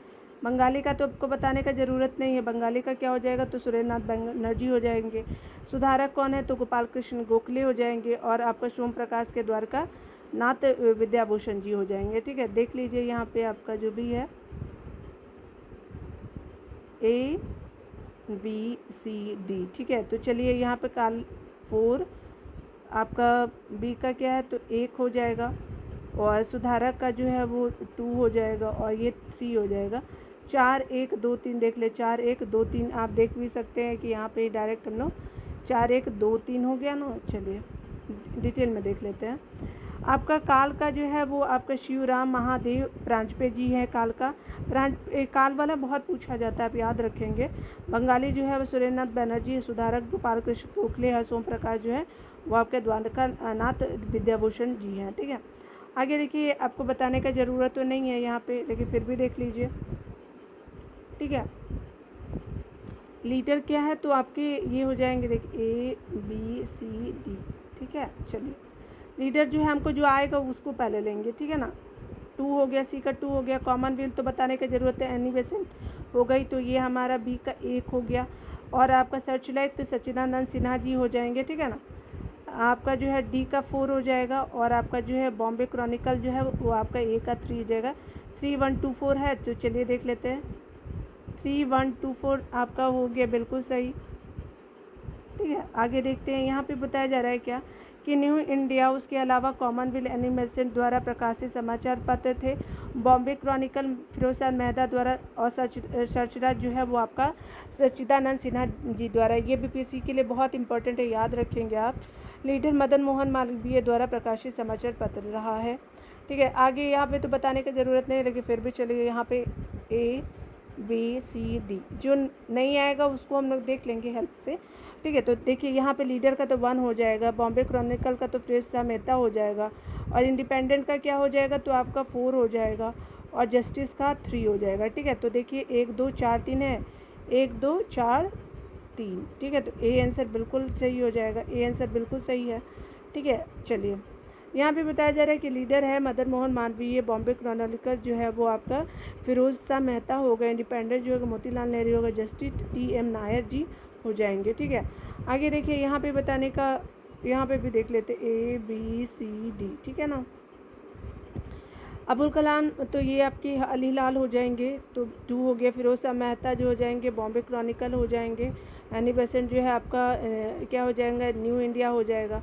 बंगाली का तो आपको बताने का ज़रूरत नहीं है। बंगाली का क्या हो जाएगा, तो सुरेंद्रनाथ बनर्जी हो जाएंगे। सुधारक कौन है, तो गोपाल कृष्ण गोखले हो जाएंगे। और आपका सोम प्रकाश के द्वारका नाथ विद्याभूषण जी हो जाएंगे। ठीक है, देख लीजिए यहाँ पे आपका जो भी है ABCD। ठीक है, तो चलिए यहाँ पे काल 4, आपका B का क्या है, तो 1 हो जाएगा। और सुधारक का जो है वो 2 हो जाएगा, और ये 3 हो जाएगा। 4 1 2 3 देख ले, 4 1 2 3 आप देख भी सकते हैं कि यहाँ पे डायरेक्ट हम लोग 4 1 2 3 हो गया ना। चलिए डिटेल में देख लेते हैं। आपका काल का जो है वो आपका शिवराम महादेव प्रांजपे जी है। काल का काल वाला बहुत पूछा जाता है, आप याद रखेंगे। बंगाली जो है वो सुरेंद्रनाथ बनर्जी, सुधारक गोपाल कृष्ण गोखले है। सोम प्रकाश जो है वो आपके द्वारका नाथ विद्याभूषण जी हैं। ठीक है, आगे देखिए, आपको बताने का ज़रूरत तो नहीं है यहाँ पे, लेकिन फिर भी देख लीजिए। ठीक है, लीडर क्या है, तो आपके ये हो जाएंगे, देखिए ABCD। ठीक है, चलिए लीडर जो है हमको जो आएगा उसको पहले लेंगे। ठीक है ना, 2 हो गया, C का 2 हो गया। कॉमनवेल्थ तो बताने की ज़रूरत है, एनी बेसेंट हो गई, तो ये हमारा B का 1 हो गया। और आपका सर्चलाइट तो सच्चिदानंद सिन्हा जी हो जाएंगे। ठीक है ना, आपका जो है D का 4 हो जाएगा। और आपका जो है बॉम्बे क्रॉनिकल जो है वो आपका A का 3 हो जाएगा। 3 1 2 4 है, तो चलिए देख लेते हैं। 3 1 2 4 आपका हो गया, बिल्कुल सही। ठीक है, आगे देखते हैं। यहाँ पे बताया जा रहा है क्या कि न्यू इंडिया, उसके अलावा कॉमनवेल्थ एनिमेशन द्वारा प्रकाशित समाचार पत्र थे। बॉम्बे क्रॉनिकल फिरोज मेहता द्वारा, और सर्चराज जो है वो आपका सच्चिदानंद सिन्हा जी द्वारा। ये BPSC के लिए बहुत इंपॉर्टेंट है, याद रखेंगे आप। लीडर मदन मोहन मालवीय द्वारा प्रकाशित समाचार पत्र रहा है। ठीक है, आगे यहाँ पे तो बताने की ज़रूरत नहीं, लेकिन फिर भी चलिए यहाँ पे ABCD जो नहीं आएगा उसको हम लोग देख लेंगे हेल्प से। ठीक है, तो देखिए यहाँ पे लीडर का तो 1 हो जाएगा, बॉम्बे क्रॉनिकल का तो फिरोज मेहता हो जाएगा, और इंडिपेंडेंट का क्या हो जाएगा, तो आपका 4 हो जाएगा, और जस्टिस का 3 हो जाएगा। ठीक है, तो देखिए 1 2 4 3 है, 1 2 4 3। ठीक है, तो A आंसर बिल्कुल सही हो जाएगा, A आंसर बिल्कुल सही है। ठीक है, चलिए यहाँ पे बताया जा रहा है कि लीडर है मदन मोहन मालवीय, बॉम्बे क्रॉनिकल जो है वो आपका फिरोज शाह मेहता होगा, इंडिपेंडेंट जो है मोतीलाल नेहरू होगा, जस्टिस TM नायर जी हो जाएंगे। ठीक है, आगे देखिए यहाँ पे बताने का, यहाँ पे भी देख लेते ABCD। ठीक है ना, अबुल कलाम तो ये आपके अली लाल हो जाएंगे, तो 2 हो गया। फिरोज शाह मेहता जो हो जाएंगे, बॉम्बे क्रॉनिकल हो जाएंगे। एनी बेसेंट जो है आपका क्या हो जाएगा, न्यू इंडिया हो जाएगा।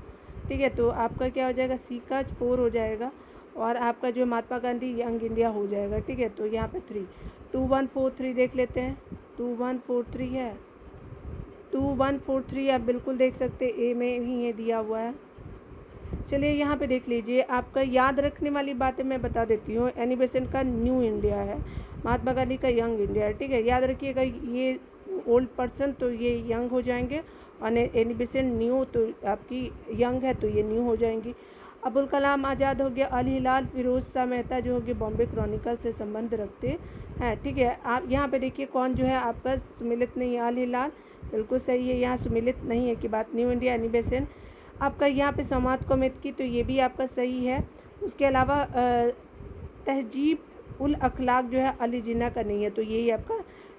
ठीक है, तो आपका क्या हो जाएगा, सी का 4 हो जाएगा और आपका जो महात्मा गांधी यंग इंडिया हो जाएगा। ठीक है, तो यहाँ पे 3 2143 देख लेते हैं। 2143 है, 2143 आप बिल्कुल देख सकते, ए में ही ये दिया हुआ है। चलिए यहाँ पे देख लीजिए, आपका याद रखने वाली बातें मैं बता देती हूँ। एनी बेसेंट का न्यू इंडिया है, महात्मा गांधी का यंग इंडिया है। ठीक है, याद रखिएगा, ये ओल्ड पर्सन तो ये यंग हो जाएंगे और एनी बेसेंट न्यू तो आपकी यंग है तो ये न्यू हो जाएंगी। अबुल कलाम आज़ाद हो गया, अल हिलाल फिरोज शाह मेहता जो हो गए बॉम्बे क्रॉनिकल से संबंध रखते हैं। ठीक है, आप यहाँ पे देखिए कौन जो है आपका सुमिलित नहीं है, अल हिलाल बिल्कुल सही है, यहाँ सुमिलित नहीं है कि बात। न्यू इंडिया एनी बेसेंट आपका यहाँ पे समात कोमित की, तो ये भी आपका सही है। उसके अलावा तहजीब उल अखलाक जो है अली जिन्ना का नहीं है, तो यही आपका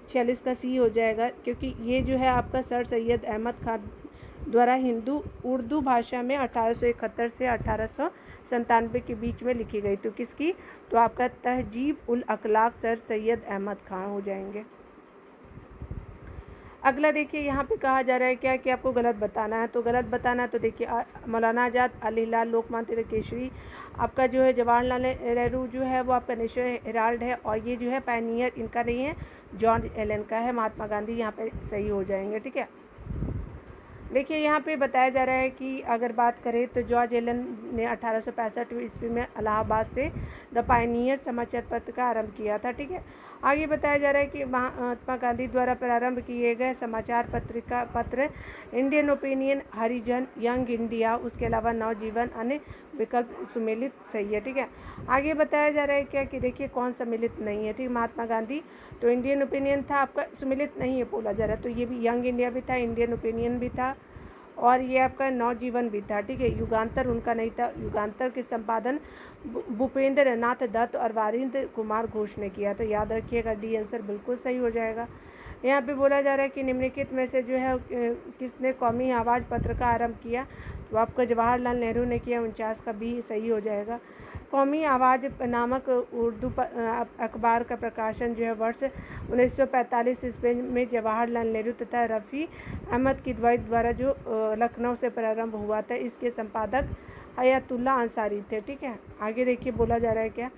46 का सी हो जाएगा, क्योंकि ये जो है आपका सर सैयद अहमद खान द्वारा हिंदू उर्दू भाषा में 1871 से 1897 के बीच में लिखी गई। तो किसकी, तो आपका तहजीब उल अखलाक सर सैयद अहमद खान हो जाएंगे। अगला देखिए, यहाँ पे कहा जा रहा है क्या कि आपको गलत बताना है। तो गलत बताना है तो देखिए, मौलाना आज़ाद, अल हिलाल, लोकमान्य तिलक केसरी, आपका जो है जवाहरलाल नेहरू जो है वो आपका नेशनल हेराल्ड है, और ये जो है पायनियर इनका नहीं है, जॉर्ज एलन का है। महात्मा गांधी यहाँ पे सही हो जाएंगे। ठीक है, देखिए यहाँ पे बताया जा रहा है कि अगर बात करें तो जॉर्ज एलन ने 1865 ईस्वी में इलाहाबाद से द पायनियर समाचार पत्र का आरंभ किया था। ठीक है, आगे बताया जा रहा है कि महात्मा गांधी द्वारा प्रारंभ किए गए समाचार पत्र इंडियन ओपिनियन, हरिजन, यंग इंडिया, उसके अलावा नवजीवन, अन्य विकल्प सुमेलित सही है। ठीक है, आगे बताया जा रहा है क्या कि देखिए कौन सम्मिलित नहीं है। ठीक, महात्मा गांधी तो इंडियन ओपिनियन था आपका, सुमेलित नहीं है बोला जा रहा है, तो ये भी यंग इंडिया भी था, इंडियन ओपिनियन भी था और ये आपका नवजीवन भी था। ठीक है, युगांतर उनका नहीं था, युगांतर के संपादन भूपेंद्र नाथ दत्त और वारिंद्र कुमार घोष ने किया। तो याद रखिएगा, डी आंसर बिल्कुल सही हो जाएगा। यहाँ पे बोला जा रहा है कि निम्नलिखित में से जो है किसने कौमी आवाज़ पत्र का आरंभ किया, तो आपका जवाहरलाल नेहरू ने किया, 49 का बी सही हो जाएगा। कौमी आवाज़ नामक उर्दू अखबार का प्रकाशन जो है वर्ष 1945 ईस्वी में जवाहरलाल नेहरू तथा रफ़ी अहमद किदवाई द्वारा जो लखनऊ से प्रारंभ हुआ था, इसके संपादक हयातुल्ला अंसारी थे। ठीक है, आगे देखिए बोला जा रहा है क्या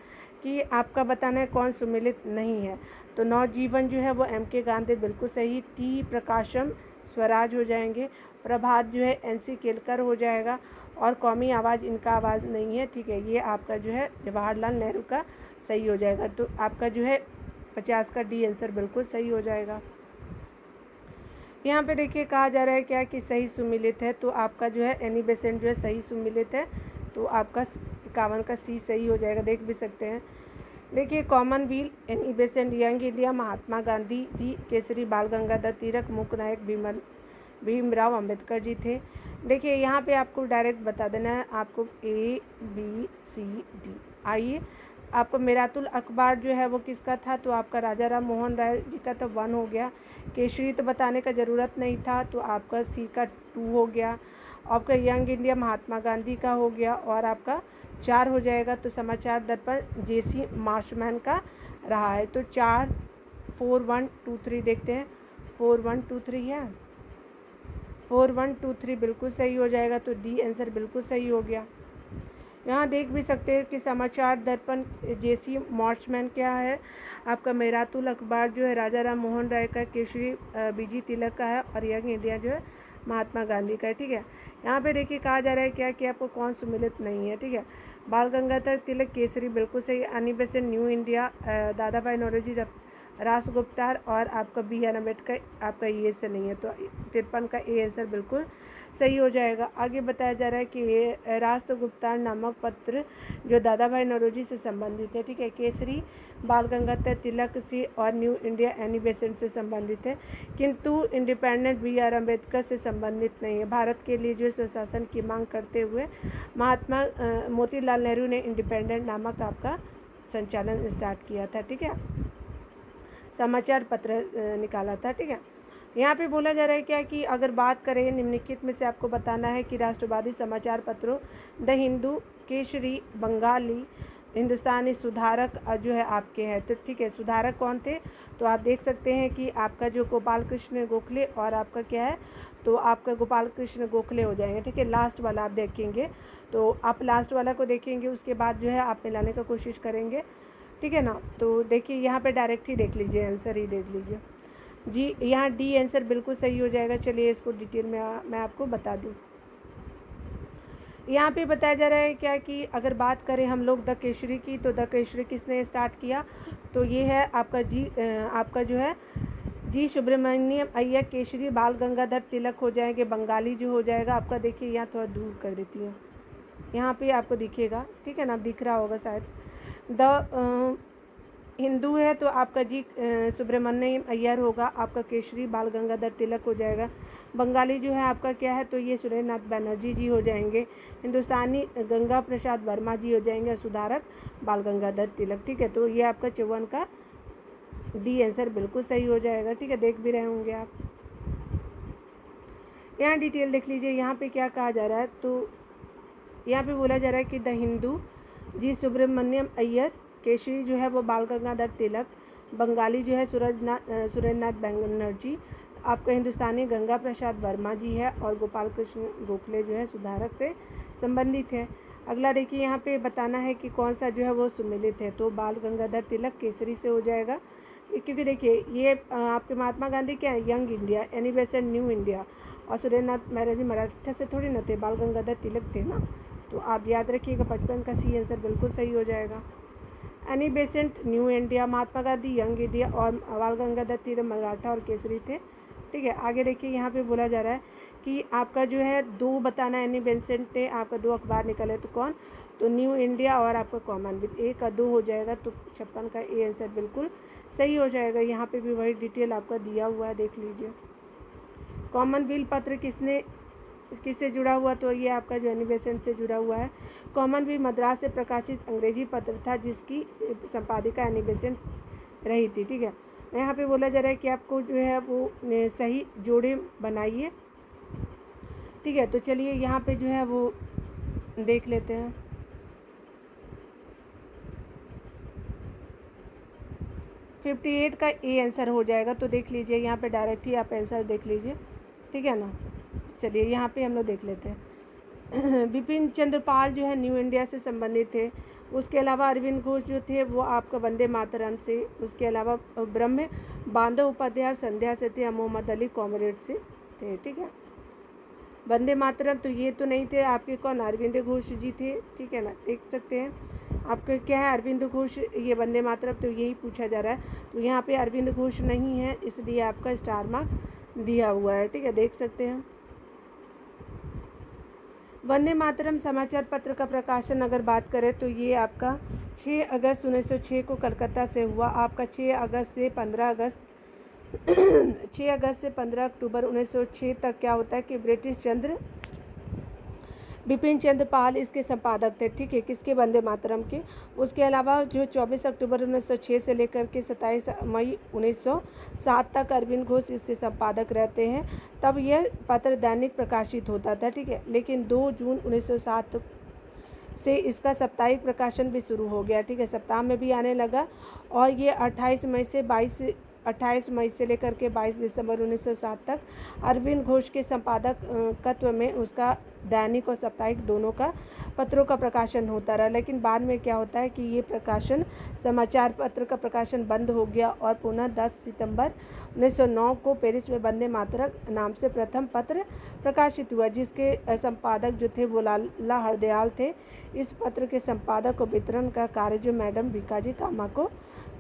कि आपका बताना है कौन सुमिलित नहीं है। तो नवजीवन जो है वो एम के गांधी बिल्कुल सही, टी प्रकाशम स्वराज हो जाएंगे, प्रभात जो है एन.सी. केलकर हो जाएगा और कौमी आवाज़ इनका आवाज़ नहीं है। ठीक है, ये आपका जो है जवाहरलाल नेहरू का सही हो जाएगा। तो आपका जो है 50 का डी आंसर बिल्कुल सही हो जाएगा। यहाँ पे देखिए कहा जा रहा है क्या कि सही सुमिलित है, तो आपका जो है एनी बेसेंट जो है सही सुमिलित है, तो आपका 51 का सी सही हो जाएगा, देख भी सकते हैं। देखिए commonwealth, Annie Besant, Young India, Mahatma Gandhi ji, Kesari Bal Gangadhar तिलक, मुख्य नायक भीमराव अंबेडकर जी थे। देखिए यहाँ पे आपको डायरेक्ट बता देना है, आपको A B C D। आइए, आपको मिरातुल अखबार जो है वो किसका था, तो आपका राजा राम मोहन राय जी का, तो 1 हो गया। केसरी तो बताने का ज़रूरत नहीं था, तो आपका सी का 2 हो गया। आपका यंग इंडिया महात्मा गांधी का हो गया और आपका 4 हो जाएगा। तो समाचार दर्पण J.C. मार्शमैन का रहा है। तो 4 4 1 2 3 देखते हैं, 4 1 2 3 है, 4 1 2 3 बिल्कुल सही हो जाएगा। तो डी आंसर बिल्कुल सही हो गया। यहाँ देख भी सकते हैं कि समाचार दर्पण J.C. मार्शमैन क्या है, आपका मिरातुल अखबार जो है राजा राम मोहन राय का, केसरी B.G. तिलक का है और यंग इंडिया जो है महात्मा गांधी का है। ठीक है, यहाँ पे देखिए कहा जा रहा है क्या कि आपको कौन सुमिलित नहीं है। ठीक है, बाल गंगाधर तिलक केसरी बिल्कुल सही, एनी बेसेंट न्यू इंडिया, दादा भाई नौरोजी, रासगुप्तार और आपका बी आर अम्बेडकर आपका ये से नहीं है। तो 53 का ए आंसर बिल्कुल सही हो जाएगा। आगे बताया जा रहा है कि ये राष्ट्रगुप्तार नामक पत्र जो दादा भाई नौरोजी से संबंधित है। ठीक है, केसरी बाल गंगाधर तिलक से और न्यू इंडिया एनी बेसेंट से संबंधित है, किंतु इंडिपेंडेंट बी आर अम्बेडकर से संबंधित नहीं है। भारत के लिए जो स्वशासन की मांग करते हुए महात्मा मोतीलाल नेहरू ने इंडिपेंडेंट नामक आपका संचालन स्टार्ट किया था। ठीक है, समाचार पत्र निकाला था। ठीक है, यहाँ पे बोला जा रहा है क्या कि अगर बात करें निम्नलिखित में से आपको बताना है कि राष्ट्रवादी समाचार पत्रों द हिंदू, केसरी, बंगाली, हिंदुस्तानी सुधारक जो है आपके हैं। तो ठीक है, सुधारक कौन थे, तो आप देख सकते हैं कि आपका जो गोपाल कृष्ण गोखले और आपका क्या है, तो आपका गोपाल कृष्ण गोखले हो जाएंगे। ठीक है, लास्ट वाला आप देखेंगे, तो आप लास्ट वाला को देखेंगे, उसके बाद जो है आप मिलाने का कोशिश करेंगे। ठीक है ना। तो देखिए यहाँ पे डायरेक्ट ही देख लीजिए, आंसर ही देख लीजिए जी। यहाँ डी आंसर बिल्कुल सही हो जाएगा। चलिए इसको डिटेल में मैं आपको बता दूँ। यहाँ पे बताया जा रहा है क्या कि अगर बात करें हम लोग द केसरी की, तो द केसरी किसने स्टार्ट किया, तो ये है आपका आपका जो है जी सुब्रमण्यम अय्यर। केसरी बाल गंगाधर तिलक हो जाएंगे, बंगाली जो हो जाएगा आपका, देखिए यहाँ थोड़ा दूर कर देती हूँ, यहाँ पे आपको दिखेगा। ठीक है ना, दिख रहा होगा शायद। द हिंदू है तो आपका जी सुब्रमण्यम अय्यर होगा, आपका केसरी बाल गंगाधर तिलक हो जाएगा। बंगाली जो है आपका क्या है, तो ये सुरेंद्रनाथ बनर्जी जी हो जाएंगे। हिंदुस्तानी गंगा प्रसाद वर्मा जी हो जाएंगे, सुधारक बाल गंगाधर तिलक। ठीक है, तो ये आपका 54 का डी आंसर बिल्कुल सही हो जाएगा। ठीक है, देख भी रहे होंगे आप। यहाँ डिटेल देख लीजिए, यहाँ पे क्या कहा जा रहा है, तो यहाँ पे बोला जा रहा है कि द हिंदू जी सुब्रमण्यम अय्यर, केसरी जो है वो बाल गंगाधर तिलक, बंगाली जो है सुरेंद्रनाथ बनर्जी, आपका हिंदुस्तानी गंगा प्रसाद वर्मा जी है, और गोपाल कृष्ण गोखले जो है सुधारक से संबंधित है। अगला देखिए, यहाँ पे बताना है कि कौन सा जो है वो सुमिलित है, तो बाल गंगाधर तिलक केसरी से हो जाएगा, क्योंकि देखिए ये आपके महात्मा गांधी क्या है, young India, anniversary new India, और सुरेंद्रनाथ बनर्जी मराठा से थोड़ी ना थे, बाल गंगाधर तिलक थे ना। तो आप याद रखिएगा 55 का सी आंसर बिल्कुल सही हो जाएगा। Annie Besant new India, Mahatma Gandhi young India, और बाल गंगाधर तिलक मराठा और केसरी थे। ठीक है, आगे देखिए, यहाँ पे बोला जा रहा है कि आपका जो है दो बताना, एनी बेसेंट ने आपका 2 अखबार निकले, तो कौन, तो न्यू इंडिया और आपका कॉमनवेल्थ, 1 का 2 हो जाएगा, तो 56 का ए आंसर बिल्कुल सही हो जाएगा। यहाँ पे भी वही डिटेल आपका दिया हुआ है, देख लीजिए। कॉमनवेल्थ पत्र किससे जुड़ा हुआ, तो ये आपका जो एनी बेसेंट से जुड़ा हुआ है। कॉमनवेल्थ मद्रास से प्रकाशित अंग्रेजी पत्र था, जिसकी संपादिका एनी बेसेंट रही थी। ठीक है, यहाँ पे बोला जा रहा है कि आपको जो है वो सही जोड़े बनाइए। ठीक है, तो चलिए यहाँ पे जो है वो देख लेते हैं। फिफ्टी 58 का ए आंसर हो जाएगा, तो देख लीजिए यहाँ पे डायरेक्ट ही आप आंसर देख लीजिए। ठीक है ना, चलिए यहाँ पे हम लोग देख लेते हैं। बिपिन चंद्र पाल जो है न्यू इंडिया से संबंधित थे। उसके अलावा अरविंद घोष जो थे वो आपका वंदे मातरम से, उसके अलावा ब्रह्म बांधव उपाध्याय संध्या से थे, मोहम्मद अली कॉमरेड से थे। ठीक है, वंदे मातरम तो ये तो नहीं थे आपके, कौन, अरविंद घोष जी थे। ठीक है ना, देख सकते हैं आपका क्या है, अरविंद घोष, ये वंदे मातरम तो यही पूछा जा रहा है, तो यहाँ पे अरविंद घोष नहीं है, इसलिए आपका स्टार मार्क दिया हुआ है। ठीक है, देख सकते हैं। वंदे मातरम समाचार पत्र का प्रकाशन अगर बात करें, तो ये आपका 6 अगस्त 1906 को कलकत्ता से हुआ। आपका 6 अगस्त से 15 अगस्त 6 अगस्त से 15 अक्टूबर 1906 तक क्या होता है कि बिपिन चंद्र पाल इसके संपादक थे। ठीक है, किसके, वंदे मातरम के। उसके अलावा जो 24 अक्टूबर 1906 से लेकर के 27 मई 1907 तक अरविंद घोष इसके संपादक रहते हैं। तब यह पत्र दैनिक प्रकाशित होता था। ठीक है, लेकिन 2 जून 1907 से इसका साप्ताहिक प्रकाशन भी शुरू हो गया। ठीक है, सप्ताह में भी आने लगा, और ये 28 मई से लेकर के 22 दिसंबर 1907 तक अरविंद घोष के संपादकत्व में उसका दैनिक और साप्ताहिक दोनों का पत्रों का प्रकाशन होता रहा। लेकिन बाद में क्या होता है कि ये प्रकाशन, समाचार पत्र का प्रकाशन बंद हो गया, और पुनः 10 सितंबर 1909 को पेरिस में वंदे मातरम नाम से प्रथम पत्र प्रकाशित हुआ, जिसके संपादक जो थे वो लाला हरदयाल थे। इस पत्र के संपादक और वितरण का कार्य जो मैडम भिकाजी कामा को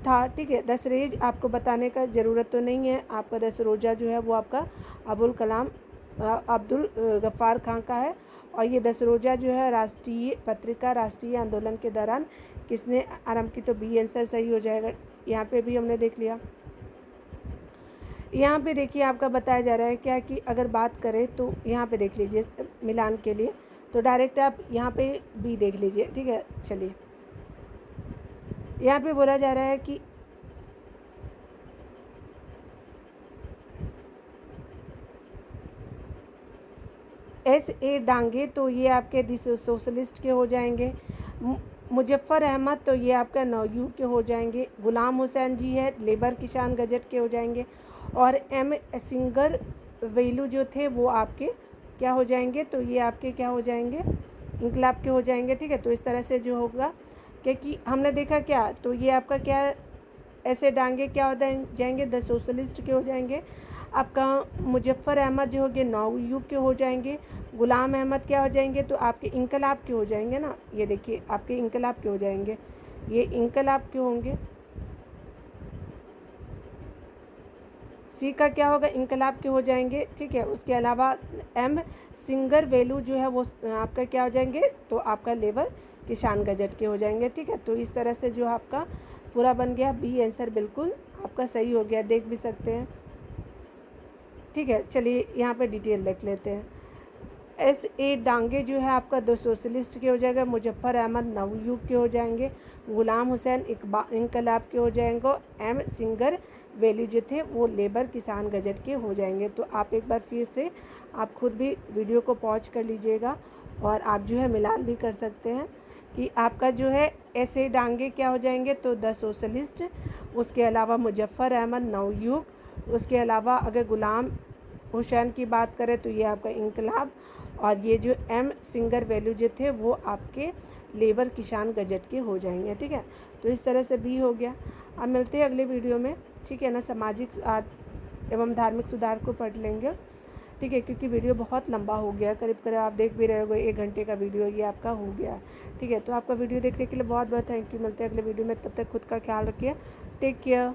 था। ठीक है, दसरेज आपको बताने का ज़रूरत तो नहीं है, आपका दसरोजा जो है वो आपका अब्दुल गफ्फार खां का है। और ये दसरोजा जो है राष्ट्रीय पत्रिका, राष्ट्रीय आंदोलन के दौरान किसने आरंभ की, तो बी आंसर सही हो जाएगा। यहाँ पे भी हमने देख लिया। यहाँ पे देखिए आपका बताया जा रहा है क्या कि अगर बात करें, तो यहाँ पे देख लीजिए मिलान के लिए, तो डायरेक्ट आप यहाँ पे बी देख लीजिए। ठीक है, चलिए यहाँ पे बोला जा रहा है कि S.A. डांगे, तो ये आपके सोशलिस्ट के हो जाएंगे। मुजफ्फ़र अहमद तो ये आपका नवयुग के हो जाएंगे। गुलाम हुसैन जी है लेबर किसान गजट के हो जाएंगे। और एम सिंगर वेलू जो थे वो आपके क्या हो जाएंगे, तो ये आपके क्या हो जाएंगे, इंकलाब के हो जाएंगे। ठीक है, तो इस तरह से जो होगा, क्योंकि हमने देखा क्या, तो ये आपका क्या ऐसे डांगे क्या हो जाएंगे, द सोशलिस्ट के हो जाएंगे। आपका मुजफ्फ़र अहमद जो होंगे नवयुग के हो जाएंगे। गुलाम अहमद क्या हो जाएंगे, तो आपके इंकलाब के हो जाएंगे ना, ये देखिए आपके इंकलाब के हो जाएंगे, ये इंकलाब के होंगे। सी का क्या होगा, इंकलाब के हो जाएंगे। ठीक है, उसके अलावा एम सिंगर वेलू जो है वो आपका क्या हो जाएंगे, तो आपका लेबर किसान गजट के हो जाएंगे। ठीक है, तो इस तरह से जो आपका पूरा बन गया। बी आंसर बिल्कुल आपका सही हो गया, देख भी सकते हैं। ठीक है, चलिए यहाँ पे डिटेल देख लेते हैं। एस ए डांगे जो है आपका दो सोशलिस्ट के हो जाएगा। मुजफ्फ़र अहमद नवयुग के हो जाएंगे। गुलाम हुसैन इंकलाब के हो जाएंगे। एम सिंगर वैल्यू जो थे वो लेबर किसान गजट के हो जाएंगे। तो आप एक बार फिर से आप खुद भी वीडियो को पॉज कर लीजिएगा और आप जो है मिलान भी कर सकते हैं कि आपका जो है ऐसे डांगे क्या हो जाएंगे, तो द सोशलिस्ट, उसके अलावा मुजफ्फ़र अहमद नवयुग, उसके अलावा अगर गुलाम हुसैन की बात करें तो ये आपका इंकलाब, और ये जो एम सिंगर वैल्यू जो थे वो आपके लेबर किसान गजट के हो जाएंगे। ठीक है, तो इस तरह से भी हो गया। अब मिलते हैं अगले वीडियो में। ठीक है ना, सामाजिक एवं धार्मिक सुधार को पढ़ लेंगे। ठीक है, क्योंकि वीडियो बहुत लंबा हो गया, करीब करीब आप देख भी रहे होगे 1 घंटे का वीडियो ये आपका हो गया। ठीक है, तो आपका वीडियो देखने के लिए बहुत बहुत थैंक यू। मिलते हैं अगले वीडियो में, तब तक खुद का ख्याल रखिए। Take care.